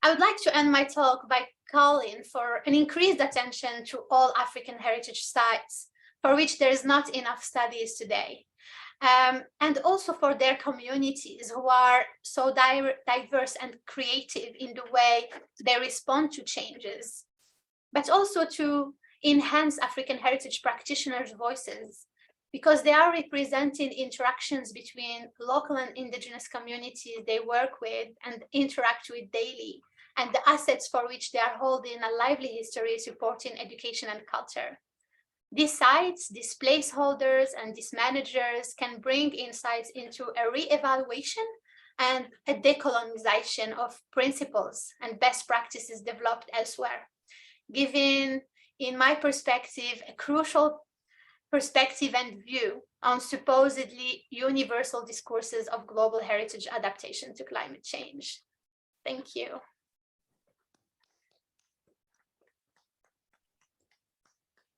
I would like to end my talk by calling for an increased attention to all African heritage sites, for which there is not enough studies today. And also for their communities, who are so diverse and creative in the way they respond to changes, but also to enhance African heritage practitioners' voices, because they are representing interactions between local and indigenous communities they work with and interact with daily, and the assets for which they are holding a lively history supporting education and culture. These sites, these placeholders, and these managers can bring insights into a re-evaluation and a decolonization of principles and best practices developed elsewhere, giving, in my perspective, a crucial perspective and view on supposedly universal discourses of global heritage adaptation to climate change. Thank you.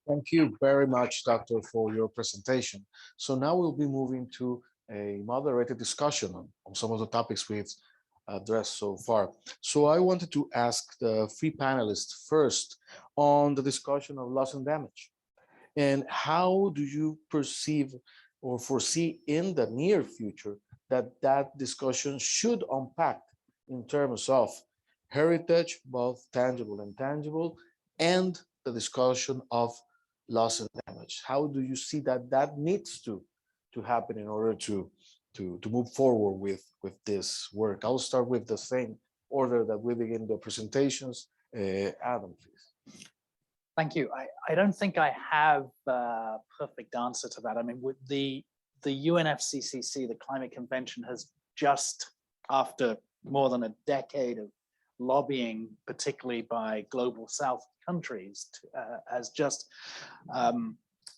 Thank you very much, Doctor, for your presentation. So now we'll be moving to a moderated discussion on some of the topics we've addressed so far. So I wanted to ask the three panelists first on the discussion of loss and damage. And how do you perceive or foresee in the near future that discussion should unpack in terms of heritage, both tangible and intangible, and the discussion of loss and damage? How do you see that needs to happen in order to move forward with this work? I'll start with the same order that we begin the presentations. Adam, please. Thank you. I don't think I have a perfect answer to that. I mean, with the UNFCCC, the Climate Convention, has just, after more than a decade of lobbying, particularly by global South countries, has just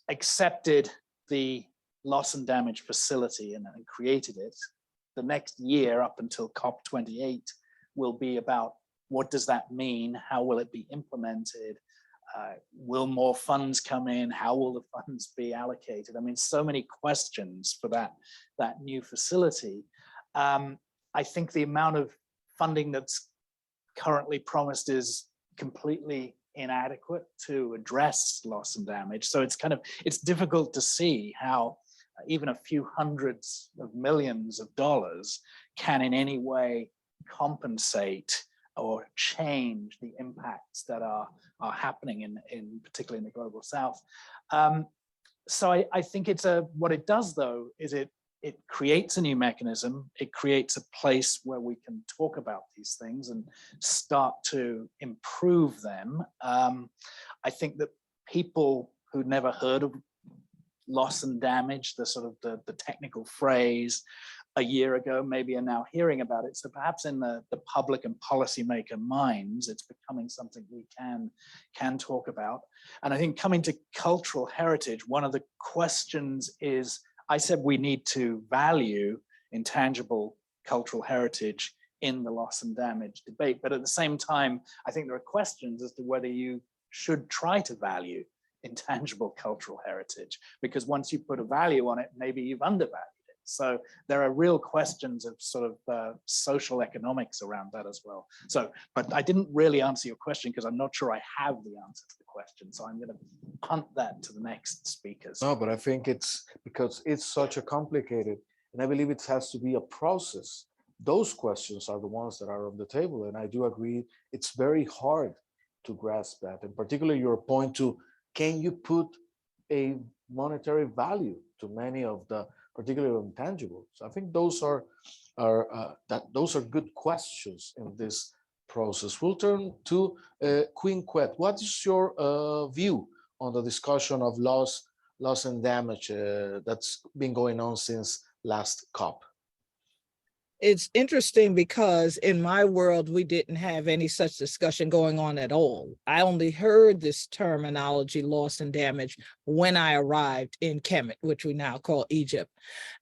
accepted the loss and damage facility and created it. The next year, up until COP28, will be about what does that mean? How will it be implemented? Will more funds come in? How will the funds be allocated? I mean, so many questions for that new facility. I think the amount of funding that's currently promised is completely inadequate to address loss and damage. So it's difficult to see how even a few hundreds of millions of dollars can in any way compensate or change the impacts that are happening in particularly in the global South. So I think what it does though is it creates a new mechanism. It creates a place where we can talk about these things and start to improve them. I think that people who'd never heard of loss and damage, the sort of the technical phrase, a year ago, maybe are now hearing about it. So perhaps in the public and policymaker minds, it's becoming something we can talk about. And I think coming to cultural heritage, one of the questions is, I said we need to value intangible cultural heritage in the loss and damage debate. But at the same time, I think there are questions as to whether you should try to value intangible cultural heritage, because once you put a value on it, maybe you've undervalued. So there are real questions of sort of social economics around that as well. So, but I didn't really answer your question because I'm not sure I have the answer to the question. So I'm going to punt that to the next speakers. No, but I think it's because it's such a complicated, and I believe it has to be a process. Those questions are the ones that are on the table. And I do agree, it's very hard to grasp that. And particularly your point to, can you put a monetary value to many of the particularly intangibles? I think those are good questions in this process. We'll turn to Queen Quet. What is your view on the discussion of loss and damage that's been going on since last COP? It's interesting because in my world, we didn't have any such discussion going on at all. I only heard this terminology, loss and damage, when I arrived in Kemet, which we now call Egypt.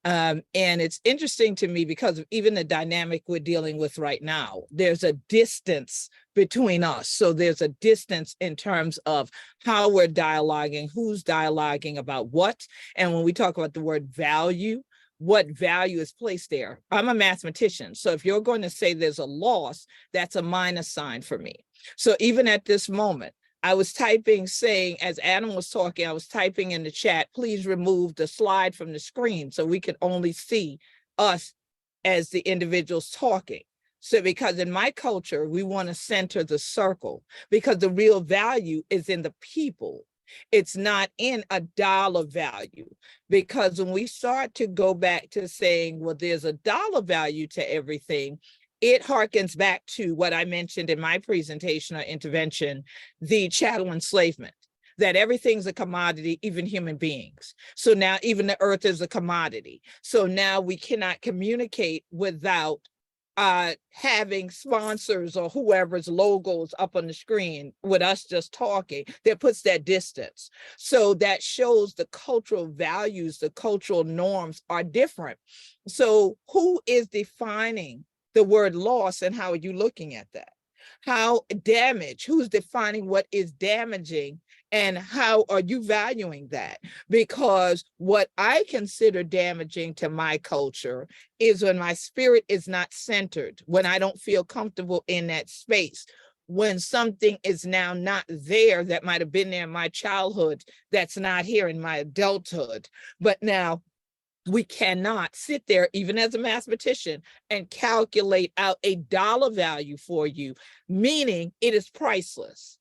And it's interesting to me because of even the dynamic we're dealing with right now. There's a distance between us. So there's a distance in terms of how we're dialoguing, who's dialoguing about what. And when we talk about the word value, what value is placed there. I'm a mathematician. So if you're going to say there's a loss, that's a minus sign for me. So even at this moment, I was typing saying, as Adam was talking, I was typing in the chat, please remove the slide from the screen so we can only see us as the individuals talking. So because in my culture, we want to center the circle because the real value is in the people. It's not in a dollar value, because when we start to go back to saying, well, there's a dollar value to everything, it harkens back to what I mentioned in my presentation or intervention, the chattel enslavement, that everything's a commodity, even human beings. So now even the earth is a commodity. So now we cannot communicate without having sponsors or whoever's logos up on the screen with us just talking, that puts that distance. So that shows the cultural values, the cultural norms are different. So who is defining the word loss and how are you looking at that? How damage, who's defining what is damaging and how are you valuing that? Because what I consider damaging to my culture is when my spirit is not centered, when I don't feel comfortable in that space, when something is now not there that might have been there in my childhood, that's not here in my adulthood. But now we cannot sit there, even as a mathematician, and calculate out a dollar value for you, meaning it is priceless.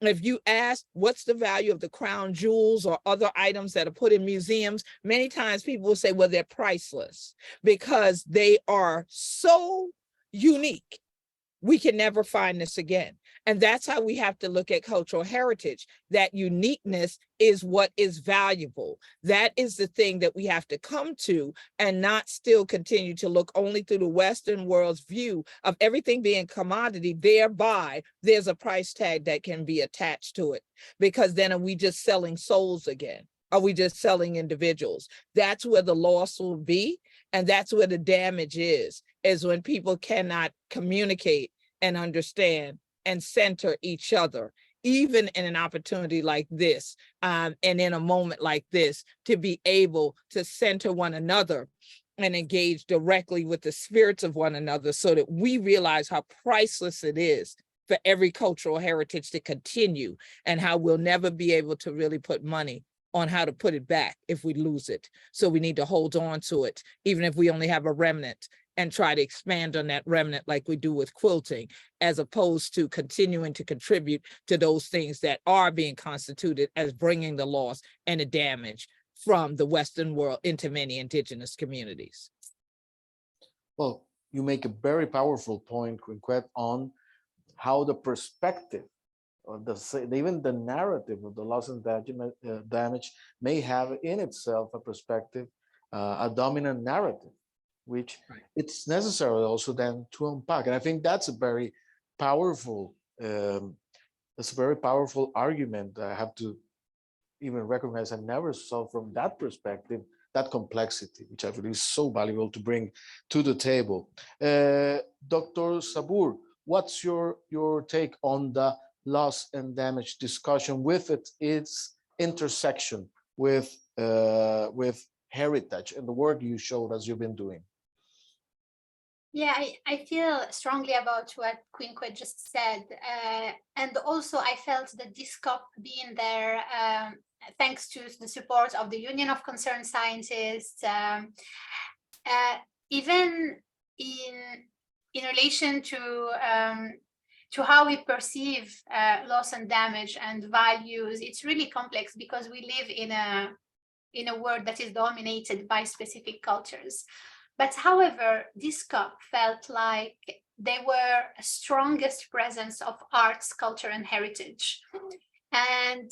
If you ask what's the value of the crown jewels or other items that are put in museums, many times people will say, well, they're priceless because they are so unique. We can never find this again. And that's how we have to look at cultural heritage. That uniqueness is what is valuable. That is the thing that we have to come to and not still continue to look only through the Western world's view of everything being commodity. Thereby, there's a price tag that can be attached to it. Because then are we just selling souls again? Are we just selling individuals? That's where the loss will be. And that's where the damage is when people cannot communicate and understand and center each other, even in an opportunity like this, and in a moment like this, to be able to center one another and engage directly with the spirits of one another so that we realize how priceless it is for every cultural heritage to continue and how we'll never be able to really put money on how to put it back if we lose it. So we need to hold on to it, even if we only have a remnant, and try to expand on that remnant like we do with quilting, as opposed to continuing to contribute to those things that are being constituted as bringing the loss and the damage from the Western world into many indigenous communities. Well, you make a very powerful point, Quinquet, on how the perspective or even the narrative of the loss and damage may have in itself a perspective, a dominant narrative, which it's necessary also then to unpack. And I think that's a very powerful, argument. I have to even recognize I never saw from that perspective, that complexity, which I believe is so valuable to bring to the table. Dr. Sabur, what's your take on the loss and damage discussion with its intersection with heritage and the work you showed as you've been doing? Yeah, I feel strongly about what Queen Quet just said. And also I felt that this COP being there, thanks to the support of the Union of Concerned Scientists, even in relation to how we perceive loss and damage and values, it's really complex because we live in a world that is dominated by specific cultures. But however, this COP felt like they were a strongest presence of arts, culture, and heritage. And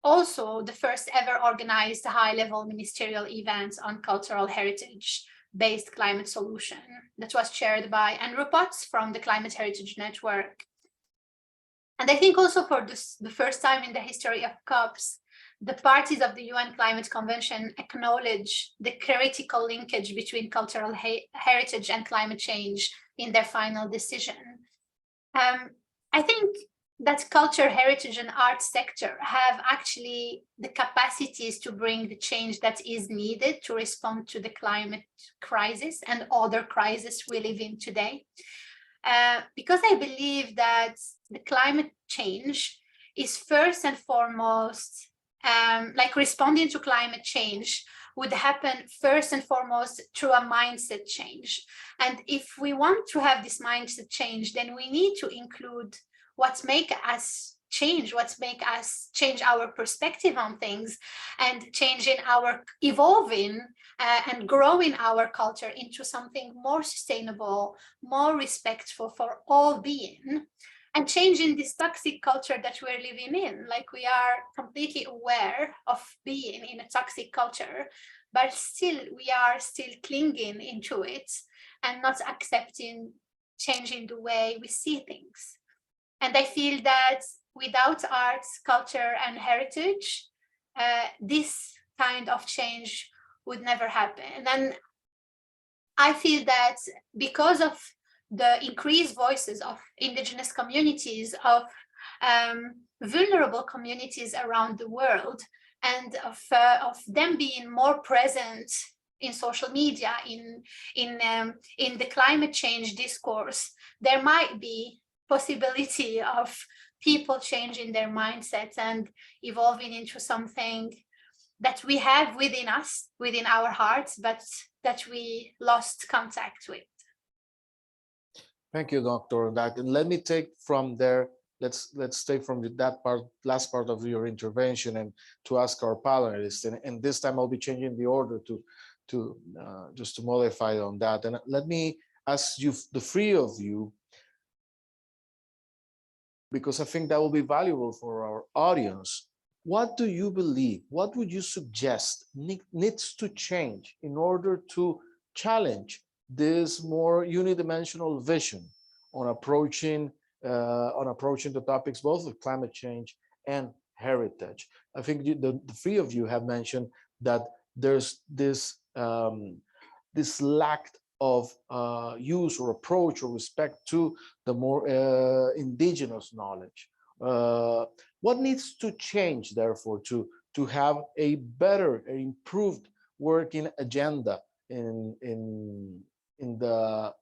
also the first ever organized high-level ministerial event on cultural heritage-based climate solution that was chaired by Andrew Potts from the Climate Heritage Network. And I think also for the first time in the history of COPs, the parties of the UN Climate Convention acknowledge the critical linkage between cultural heritage and climate change in their final decision. I think that culture, heritage, and art sector have actually the capacities to bring the change that is needed to respond to the climate crisis and other crises we live in today. Because I believe that the climate change is first and foremost, like responding to climate change would happen first and foremost through a mindset change. And if we want to have this mindset change, then we need to include what make us change our perspective on things and evolving and growing our culture into something more sustainable, more respectful for all being, and changing this toxic culture that we're living in. Like, we are completely aware of being in a toxic culture, but still we are still clinging into it and not accepting changing the way we see things. And I feel that without arts, culture, and heritage, this kind of change would never happen. And I feel that because of the increased voices of indigenous communities, of vulnerable communities around the world, and of them being more present in social media, in the climate change discourse, there might be possibility of people changing their mindsets and evolving into something that we have within us, within our hearts, but that we lost contact with. Thank you, Dr. Let me take from there, let's take from that last part of your intervention and to ask our panelists. And this time I'll be changing the order to just to modify on that. And let me ask you, the three of you, because I think that will be valuable for our audience. What do you believe? What would you suggest needs to change in order to challenge this more unidimensional vision on approaching the topics both of climate change and heritage? I think the three of you have mentioned that there's this lack of use or approach or respect to the more indigenous knowledge. What needs to change, therefore, to have a better, improved working agenda in the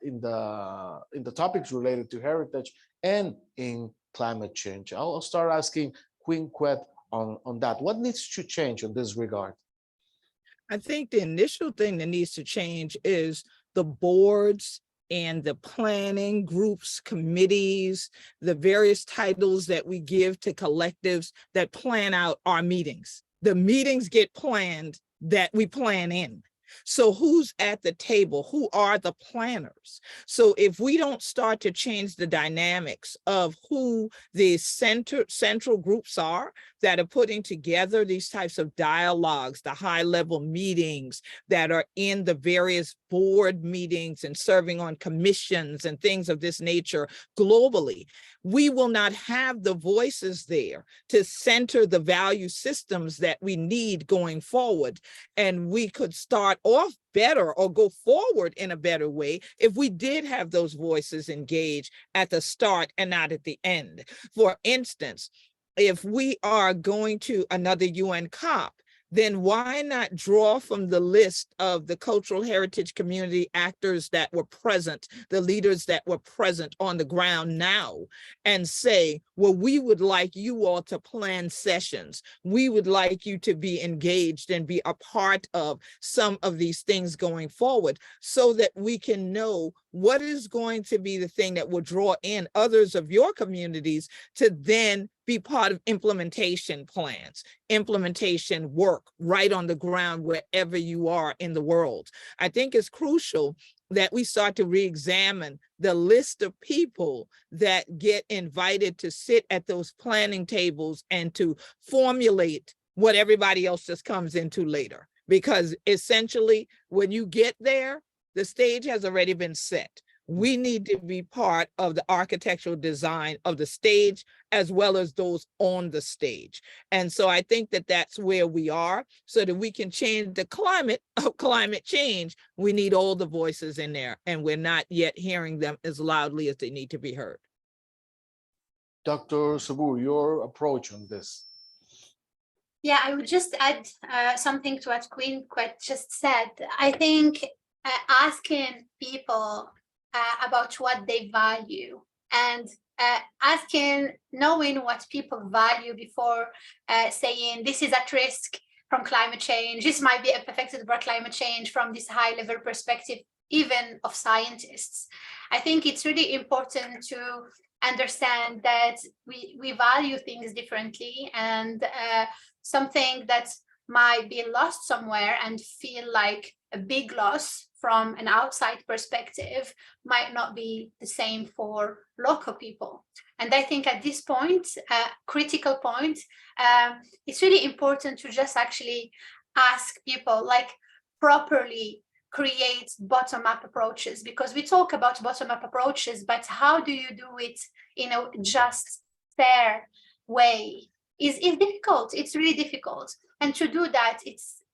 topics related to heritage and in climate change? I'll start asking Queen Quet on that. What needs to change in this regard? I think the initial thing that needs to change is the boards and the planning groups, committees, the various titles that we give to collectives that plan out our meetings. The meetings get planned that we plan in. So who's at the table? Who are the planners? So if we don't start to change the dynamics of who the central groups are that are putting together these types of dialogues, the high level meetings that are in the various board meetings and serving on commissions and things of this nature globally, we will not have the voices there to center the value systems that we need going forward. And we could start off better or go forward in a better way if we did have those voices engaged at the start and not at the end. For instance, if we are going to another UN COP, then why not draw from the list of the cultural heritage community actors that were present, the leaders that were present on the ground now, and say, well, we would like you all to plan sessions. We would like you to be engaged and be a part of some of these things going forward so that we can know what is going to be the thing that will draw in others of your communities to then be part of implementation plans, implementation work right on the ground wherever you are in the world. I think it's crucial that we start to re-examine the list of people that get invited to sit at those planning tables and to formulate what everybody else just comes into later. Because essentially, when you get there, the stage has already been set. We need to be part of the architectural design of the stage as well as those on the stage. And so I think that that's where we are so that we can change the climate of climate change. We need all the voices in there, and we're not yet hearing them as loudly as they need to be heard. Dr. Sabur, your approach on this. Yeah, I would just add something to what Queen just said. I think asking people about what they value and knowing what people value before saying this is at risk from climate change, this might be affected by climate change from this high level perspective, even of scientists. I think it's really important to understand that we value things differently, and something that might be lost somewhere and feel like a big loss from an outside perspective might not be the same for local people. And I think at this point, critical point, it's really important to just actually ask people, like, properly create bottom-up approaches, because we talk about bottom-up approaches, but how do you do it in a just, fair way is difficult. It's really difficult. And to do that,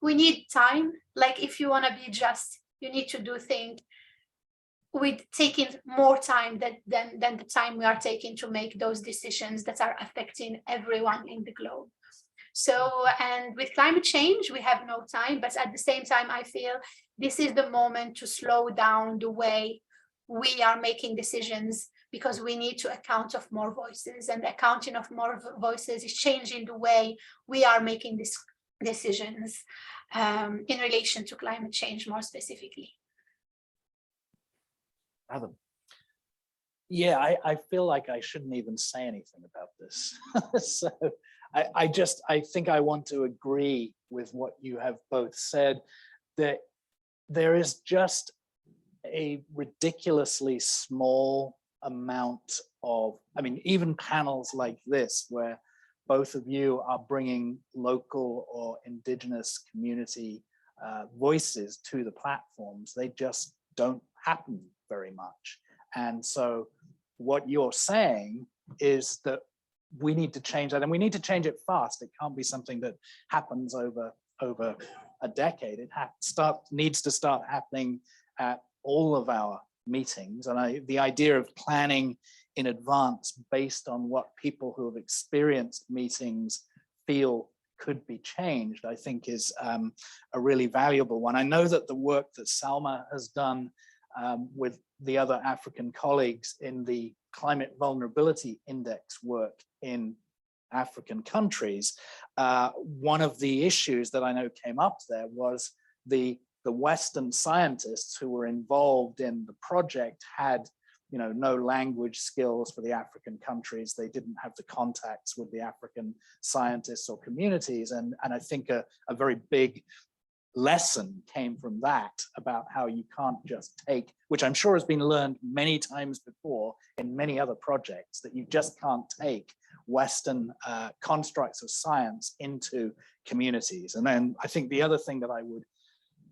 we need time. Like, if you want to be just, you need to do things with taking more time than the time we are taking to make those decisions that are affecting everyone in the globe. So, and with climate change, we have no time, but at the same time, I feel this is the moment to slow down the way we are making decisions, because we need to account of more voices, and accounting of more voices is changing the way we are making these decisions in relation to climate change more specifically. Adam. Yeah, I feel like I shouldn't even say anything about this. So I think I want to agree with what you have both said, that there is just a ridiculously small amount of, I mean, even panels like this, where both of you are bringing local or indigenous community voices to the platforms, they just don't happen very much. And so what you're saying is that we need to change that, and we need to change it fast. It can't be something that happens over a decade. It needs to start happening at all of our meetings. And the idea of planning in advance based on what people who have experienced meetings feel could be changed, I think is a really valuable one. I know that the work that Salma has done with the other African colleagues in the Climate Vulnerability Index work in African countries, one of the issues that I know came up there was the Western scientists who were involved in the project had, you know, no language skills for the African countries. They didn't have the contacts with the African scientists or communities. And I think a very big lesson came from that, about how you can't just take, which I'm sure has been learned many times before in many other projects, that you just can't take Western constructs of science into communities. And then I think the other thing that I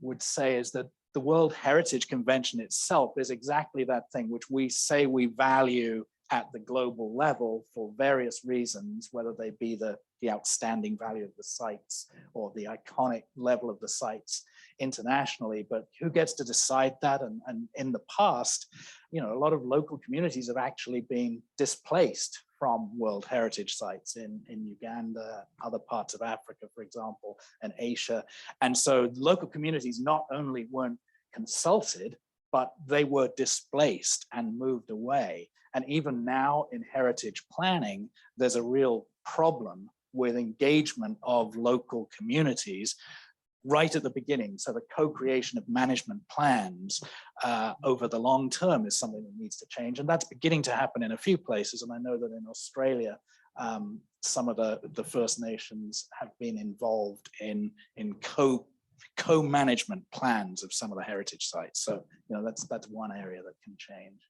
would say is that the World Heritage Convention itself is exactly that thing which we say we value at the global level for various reasons, whether they be the outstanding value of the sites or the iconic level of the sites internationally. But who gets to decide that? And in the past, you know, a lot of local communities have actually been displaced from World Heritage sites in Uganda, other parts of Africa, for example, and Asia. And so local communities not only weren't consulted, but they were displaced and moved away. And even now in heritage planning, there's a real problem with engagement of local communities right at the beginning. So the co-creation of management plans over the long term is something that needs to change. And that's beginning to happen in a few places. And I know that in Australia, some of the First Nations have been involved in co-management plans of some of the heritage sites. So, you know, that's one area that can change.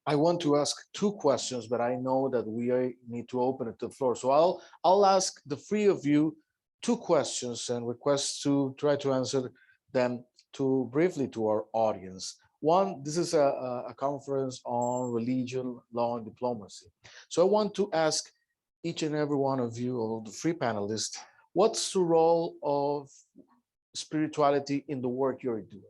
I want to ask two questions, but I know that we need to open it to the floor. So I'll ask the three of you two questions and request to try to answer them briefly to our audience. One, this is a conference on religion, law, and diplomacy. So I want to ask each and every one of you, or the three panelists, what's the role of spirituality in the work you're doing?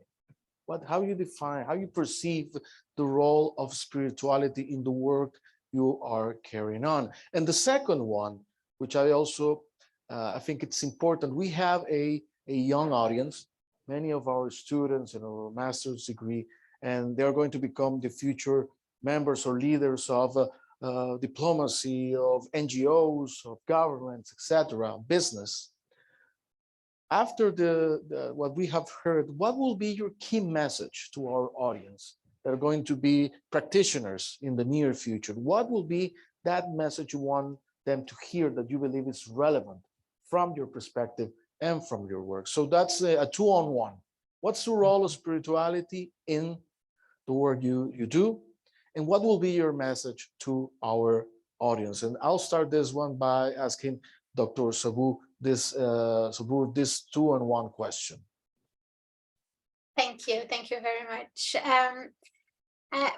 How you define, how you perceive the role of spirituality in the work you are carrying on? And the second one, which I also, I think it's important, we have a young audience, many of our students in our master's degree, and they're going to become the future members or leaders of diplomacy, of NGOs, of governments, etc., business. After what we have heard, what will be your key message to our audience that are going to be practitioners in the near future? What will be that message you want them to hear that you believe is relevant from your perspective and from your work? So that's a two-on-one. What's the role of spirituality in the work you do? And what will be your message to our audience? And I'll start this one by asking Dr. Sabu this two-on-one question. Thank you very much.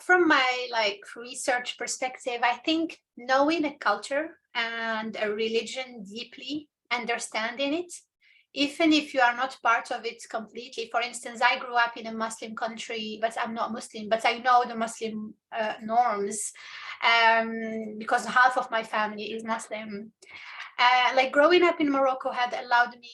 From my research perspective, I think knowing a culture and a religion deeply, understanding it, even if you are not part of it completely. For instance, I grew up in a Muslim country, but I'm not Muslim, but I know the Muslim norms because half of my family is Muslim. Like growing up in Morocco had allowed me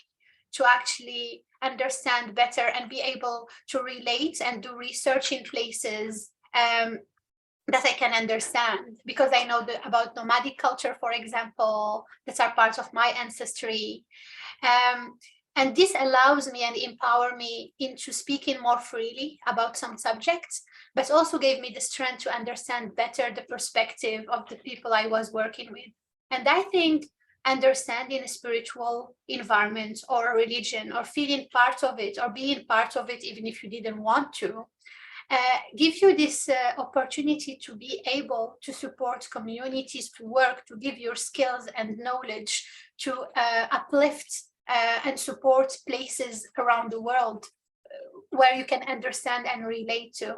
to actually understand better and be able to relate and do research in places that I can understand, because I know about nomadic culture, for example, that are part of my ancestry. And this allows me and empower me into speaking more freely about some subjects, but also gave me the strength to understand better the perspective of the people I was working with. And I think understanding a spiritual environment or a religion, or feeling part of it, or being part of it even if you didn't want to, give you this opportunity to be able to support communities, to work, to give your skills and knowledge to uplift and support places around the world where you can understand and relate to.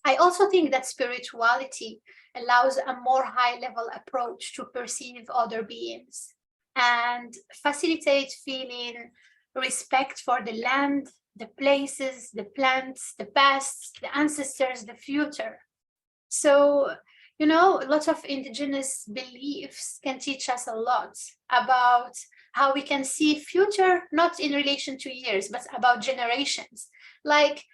I also think that spirituality allows a more high-level approach to perceive other beings and facilitate feeling respect for the land, the places, the plants, the past, the ancestors, the future. So, you know, a lot of indigenous beliefs can teach us a lot about how we can see future, not in relation to years, but about generations. Like,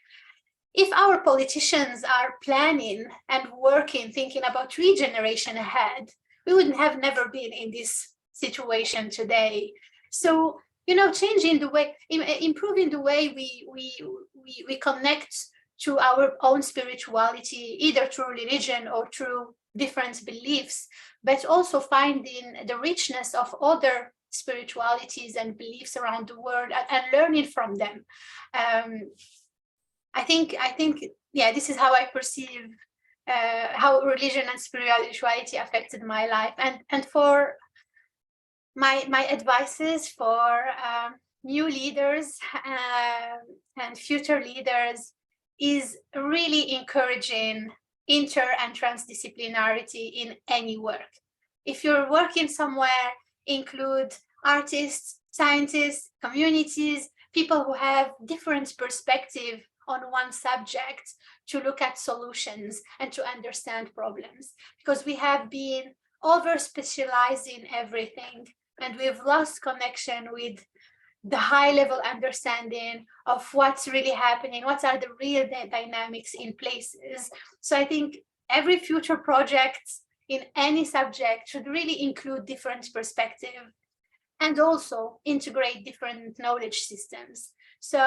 if our politicians are planning and working, thinking about 3 generations ahead, we would have never been in this situation today. So, you know, changing the way, improving the way we connect to our own spirituality, either through religion or through different beliefs, but also finding the richness of other spiritualities and beliefs around the world and learning from them. I think, yeah, this is how I perceive how religion and spirituality affected my life. And for my advices for new leaders and future leaders is really encouraging inter and transdisciplinarity in any work. If you're working somewhere, include artists, scientists, communities, people who have different perspective on one subject to look at solutions and to understand problems, because we have been over specializing everything and we've lost connection with the high level understanding of what's really happening, what are the real dynamics in places. So I think every future project in any subject should really include different perspective and also integrate different knowledge systems. So,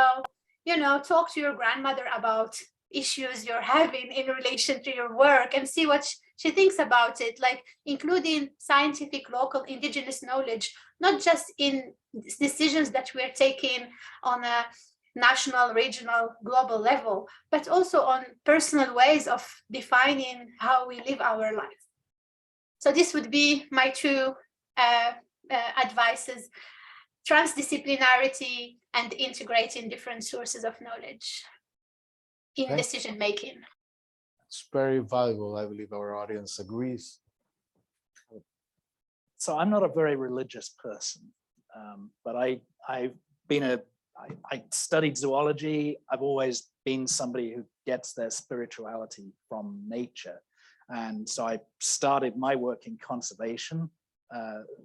you know, talk to your grandmother about issues you're having in relation to your work and see what she thinks about it, like including scientific, local, indigenous knowledge, not just in decisions that we're taking on a national, regional, global level, but also on personal ways of defining how we live our life. So this would be my two advices: transdisciplinarity and integrating different sources of knowledge in decision making. It's very valuable. I believe our audience agrees. So I'm not a very religious person, but I studied zoology. I've always been somebody who gets their spirituality from nature. And so I started my work in conservation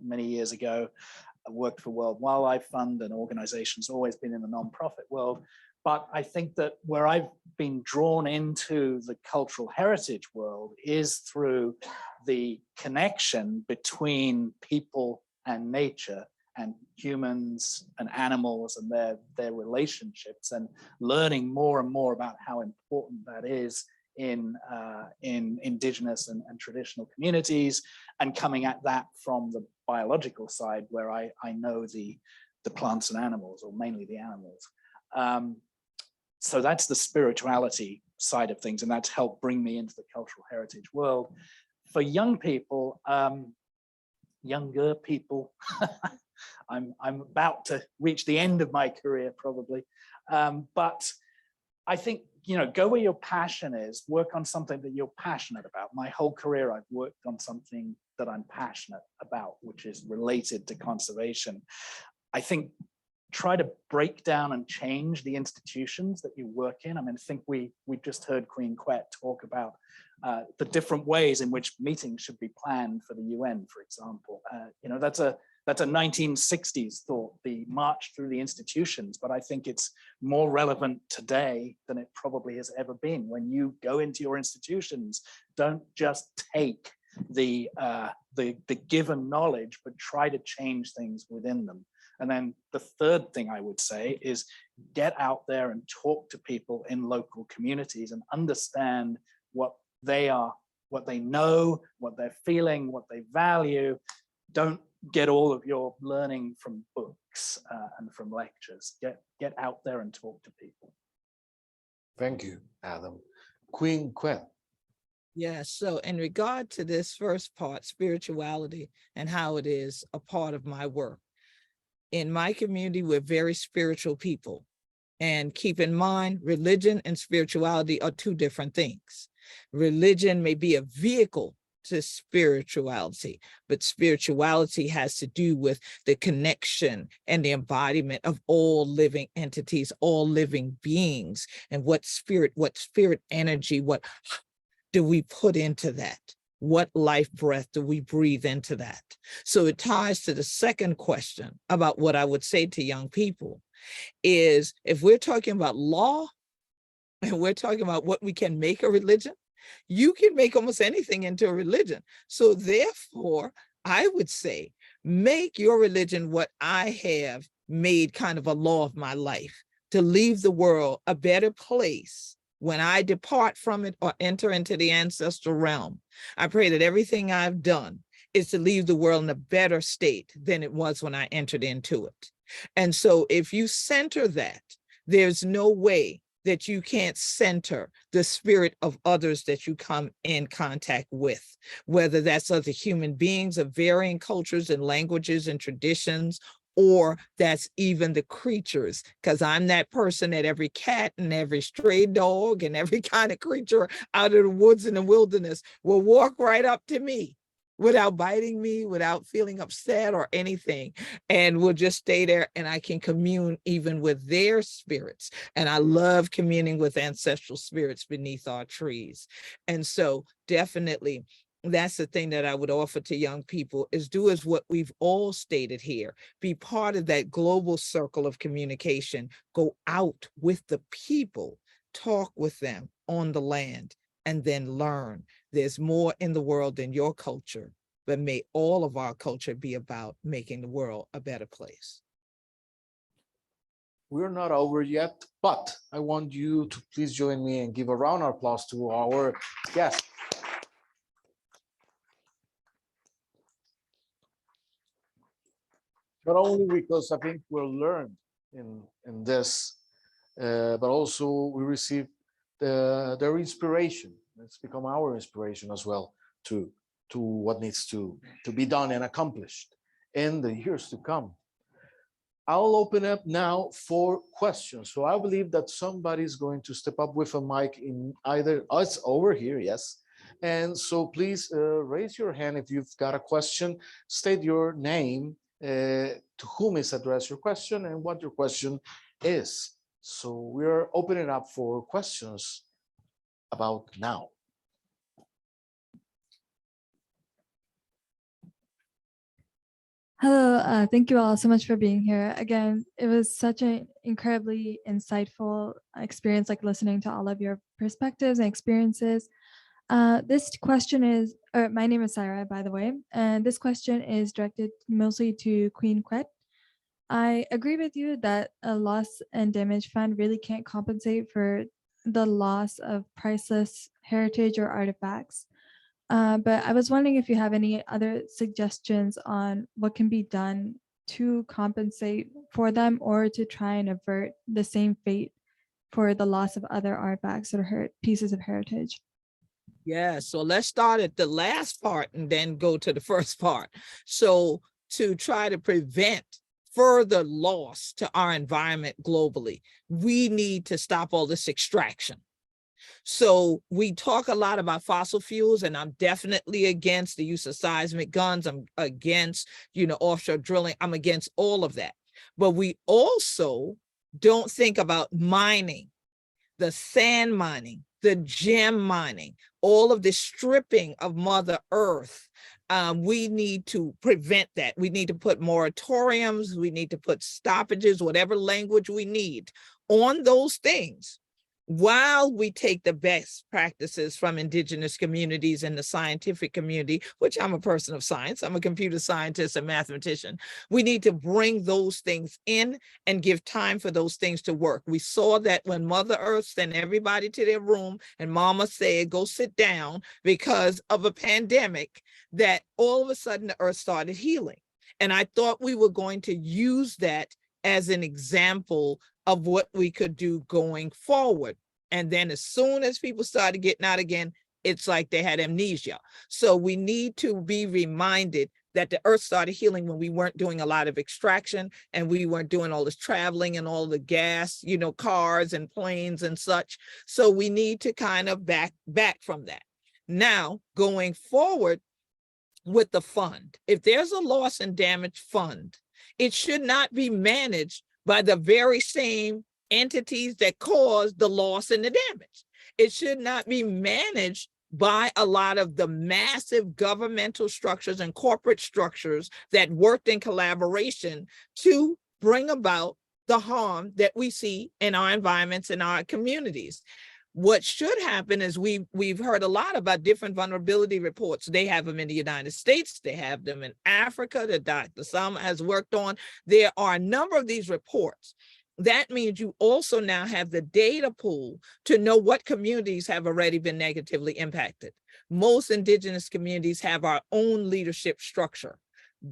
many years ago. I worked for World Wildlife Fund, and organizations, always been in the nonprofit world. But I think that where I've been drawn into the cultural heritage world is through the connection between people and nature, and humans and animals and their relationships, and learning more and more about how important that is in indigenous and traditional communities, and coming at that from the biological side, where I know the plants and animals, or mainly the animals. So that's the spirituality side of things, and that's helped bring me into the cultural heritage world. For young people, younger people, I'm about to reach the end of my career probably, but I think, you know, go where your passion is, work on something that you're passionate about. My whole career, I've worked on something that I'm passionate about, which is related to conservation. I think try to break down and change the institutions that you work in. I mean, I think we just heard Queen Quet talk about the different ways in which meetings should be planned for the UN, for example. You know, that's a 1960s thought, the march through the institutions, but I think it's more relevant today than it probably has ever been. When you go into your institutions, don't just take the given knowledge, but try to change things within them. And then the third thing I would say is get out there and talk to people in local communities and understand what they are, what they know, what they're feeling, what they value. Don't get all of your learning from books and from lectures. Get out there and talk to people. Thank you, Adam. Queen Quet. Yeah, so in regard to this first part, spirituality and how it is a part of my work. In my community, we're very spiritual people. And keep in mind, religion and spirituality are two different things. Religion may be a vehicle to spirituality, but spirituality has to do with the connection and the embodiment of all living entities, all living beings, and what spirit energy, what do we put into that? What life breath do we breathe into that? So it ties to the second question about what I would say to young people is, if we're talking about law and we're talking about what we can make a religion, you can make almost anything into a religion. So therefore, I would say, make your religion what I have made kind of a law of my life, to leave the world a better place when I depart from it or enter into the ancestral realm. I pray that everything I've done is to leave the world in a better state than it was when I entered into it. And so if you center that, there's no way that you can't center the spirit of others that you come in contact with, whether that's other human beings of varying cultures and languages and traditions, or that's even the creatures, because I'm that person that every cat and every stray dog and every kind of creature out of the woods and the wilderness will walk right up to me without biting me, without feeling upset or anything, and will just stay there, and I can commune even with their spirits. And I love communing with ancestral spirits beneath our trees. And so definitely, that's the thing that I would offer to young people, is do as what we've all stated here. Be part of that global circle of communication. Go out with the people, talk with them on the land, and then learn. There's more in the world than your culture, but may all of our culture be about making the world a better place. We're not over yet, but I want you to please join me and give a round of applause to our guests. Not only because I think we'll learn in this, but also we receive their inspiration. It's become our inspiration as well to what needs to be done and accomplished in the years to come. I'll open up now for questions. So I believe that somebody's going to step up with a mic in either us over here, yes. And so please raise your hand if you've got a question, state your name, to whom is addressed your question and what your question is. So we're opening up for questions about now. Hello, thank you all so much for being here. Again, it was such an incredibly insightful experience, like listening to all of your perspectives and experiences. This question is, my name is Sarah, by the way, and this question is directed mostly to Queen Quet. I agree with you that a loss and damage fund really can't compensate for the loss of priceless heritage or artifacts. But I was wondering if you have any other suggestions on what can be done to compensate for them, or to try and avert the same fate for the loss of other artifacts or pieces of heritage. Yeah, so let's start at the last part and then go to the first part. So to try to prevent further loss to our environment globally, we need to stop all this extraction. So we talk a lot about fossil fuels, and I'm definitely against the use of seismic guns. I'm against, offshore drilling. I'm against all of that. But we also don't think about mining, the sand mining, the gem mining, all of the stripping of Mother Earth. We need to prevent that. We need to put moratoriums. We need to put stoppages, whatever language we need on those things, while we take the best practices from indigenous communities and the scientific community, which I'm a person of science, I'm a computer scientist and mathematician. We need to bring those things in and give time for those things to work. We saw that when Mother Earth sent everybody to their room and Mama said, go sit down because of a pandemic, that all of a sudden the Earth started healing. And I thought we were going to use that as an example of what we could do going forward. And then as soon as people started getting out again, it's like they had amnesia. So we need to be reminded that the Earth started healing when we weren't doing a lot of extraction, and we weren't doing all this traveling and all the gas, cars and planes and such. So we need to kind of back from that. Now, going forward with the fund, if there's a loss and damage fund, it should not be managed by the very same entities that caused the loss and the damage. It should not be managed by a lot of the massive governmental structures and corporate structures that worked in collaboration to bring about the harm that we see in our environments and our communities. What should happen is we've heard a lot about different vulnerability reports. They have them in the United States. They have them in Africa that Dr. Salma has worked on. There are a number of these reports that means you also now have the data pool to know what communities have already been negatively impacted. Most indigenous communities have our own leadership structure.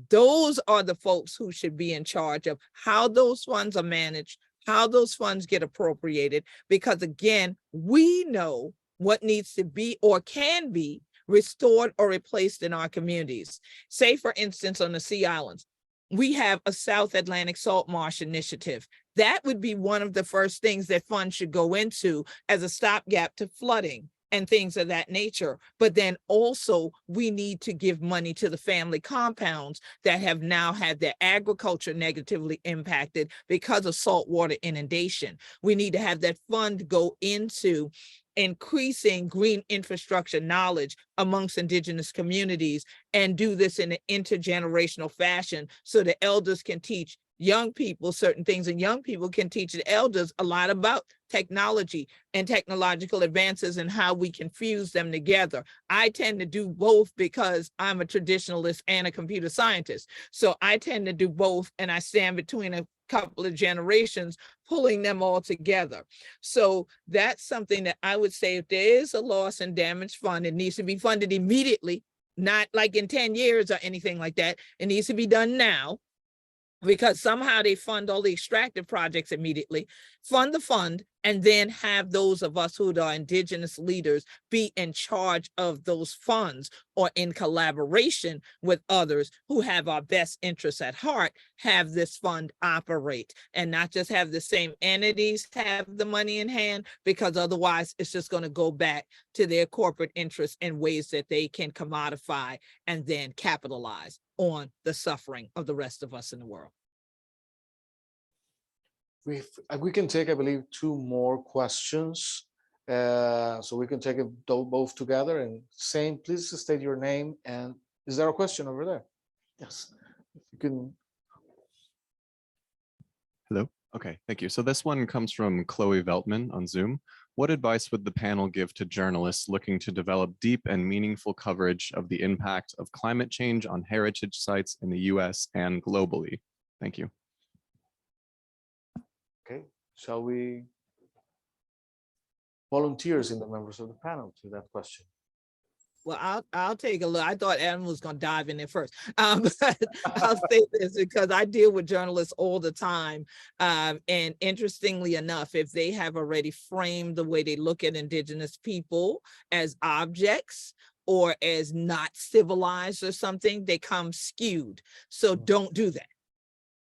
Those are the folks who should be in charge of how those funds are managed, how those funds get appropriated, because again, we know what needs to be or can be restored or replaced in our communities. Say, for instance, on the Sea Islands, we have a South Atlantic Salt Marsh Initiative. That would be one of the first things that funds should go into as a stopgap to flooding and things of that nature. But then also we need to give money to the family compounds that have now had their agriculture negatively impacted because of saltwater inundation. We need to have that fund go into increasing green infrastructure knowledge amongst indigenous communities and do this in an intergenerational fashion so the elders can teach young people certain things and young people can teach the elders a lot about technology and technological advances and how we can fuse them together. I tend to do both because I'm a traditionalist and a computer scientist. So I tend to do both and I stand between a couple of generations, pulling them all together. So that's something that I would say if there is a loss and damage fund, it needs to be funded immediately, not like in 10 years or anything like that. It needs to be done now, because somehow they fund all the extractive projects immediately, fund the fund, and then have those of us who are indigenous leaders be in charge of those funds, or in collaboration with others who have our best interests at heart, have this fund operate and not just have the same entities have the money in hand, because otherwise it's just going to go back to their corporate interests in ways that they can commodify and then capitalize on the suffering of the rest of us in the world. We can take, I believe, 2 more questions. So we can take it both together and please state your name. And is there a question over there? Yes, you can. Hello. Okay, thank you. So this one comes from Chloe Veltman on Zoom. What advice would the panel give to journalists looking to develop deep and meaningful coverage of the impact of climate change on heritage sites in the US and globally? Thank you. Okay, shall we volunteers in the members of the panel to that question? Well, I'll take a look. I thought Adam was going to dive in there first. But I'll say this because I deal with journalists all the time. And interestingly enough, if they have already framed the way they look at indigenous people as objects or as not civilized or something, they come skewed. So don't do that.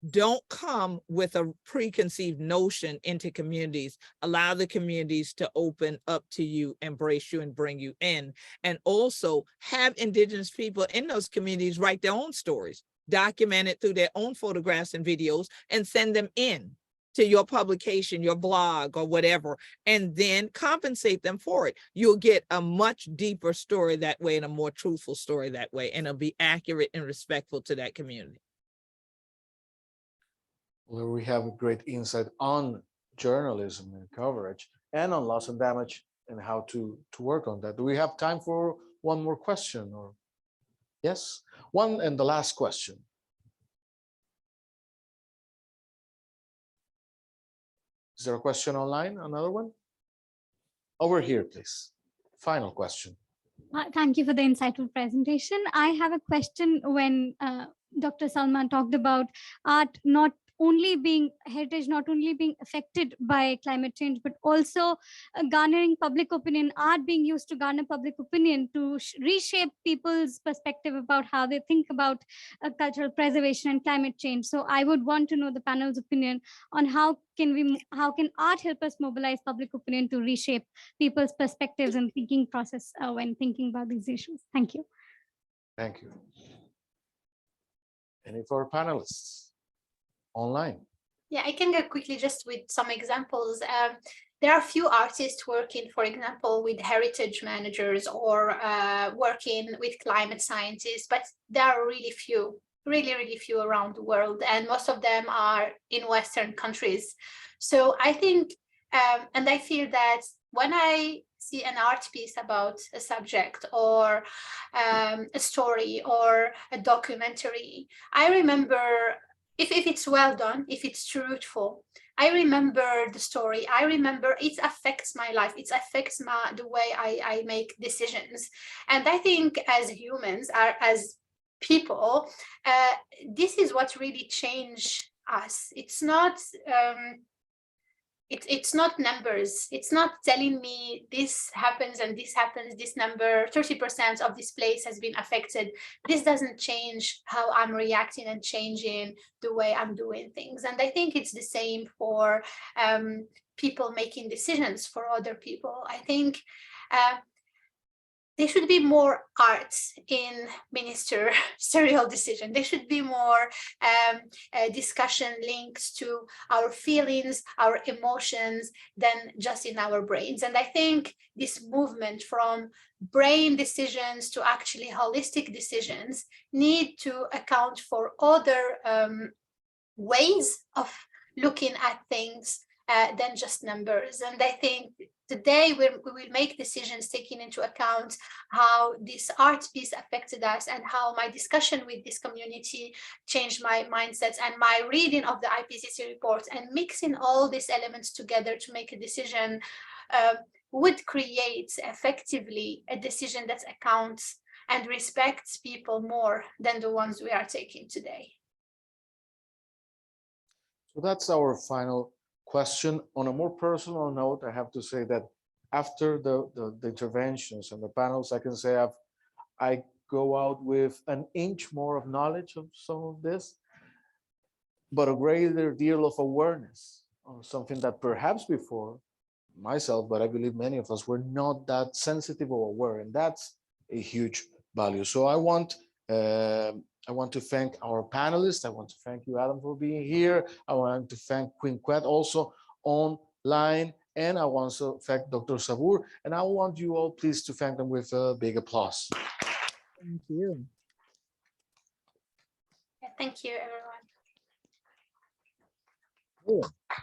Don't come with a preconceived notion into communities. Allow the communities to open up to you, embrace you, and bring you in. And also have indigenous people in those communities write their own stories, document it through their own photographs and videos, and send them in to your publication, your blog, or whatever, and then compensate them for it. You'll get a much deeper story that way and a more truthful story that way, and it'll be accurate and respectful to that community. Where we have a great insight on journalism and coverage and on loss and damage and how to work on that. Do we have time for one more question? Or yes, one and the last question. Is there a question online? Another one? Over here, please. Final question. Thank you for the insightful presentation. I have a question when Dr. Salman talked about art heritage not only being affected by climate change, but also garnering public opinion, art being used to garner public opinion to reshape people's perspective about how they think about cultural preservation and climate change. So I would want to know the panel's opinion on how can art help us mobilize public opinion to reshape people's perspectives and thinking process when thinking about these issues. Thank you. Thank you. Any for our panelists? Online. Yeah, I can go quickly just with some examples. There are a few artists working, for example, with heritage managers or working with climate scientists, but there are really few, really few around the world, and most of them are in Western countries. So I think, and I feel that when I see an art piece about a subject or a story or a documentary, I remember if it's well done, if it's truthful, I remember the story. I remember it affects my life. It affects the way I make decisions. And I think as humans, as people, this is what really changed us. It's not it's not numbers. It's not telling me this happens and this happens, this number, 30% of this place has been affected. This doesn't change how I'm reacting and changing the way I'm doing things. And I think it's the same for people making decisions for other people. I think there should be more art in ministerial decision. There should be more discussion links to our feelings, our emotions, than just in our brains. And I think this movement from brain decisions to actually holistic decisions need to account for other ways of looking at things than just numbers. And I think today we will make decisions taking into account how this art piece affected us and how my discussion with this community changed my mindsets and my reading of the IPCC report, and mixing all these elements together to make a decision would create effectively a decision that accounts and respects people more than the ones we are taking today. So that's our final question. On a more personal note, I have to say that after the interventions and the panels, I can say I go out with an inch more of knowledge of some of this, but a greater deal of awareness on something that perhaps before myself, but I believe many of us were not that sensitive or aware, and that's a huge value. So I want to thank our panelists. I want to thank you, Adam, for being here. I want to thank Quinquet also online, and I want to thank Dr. Sabur, and I want you all please to thank them with a big applause. Thank you. Thank you, everyone. Cool.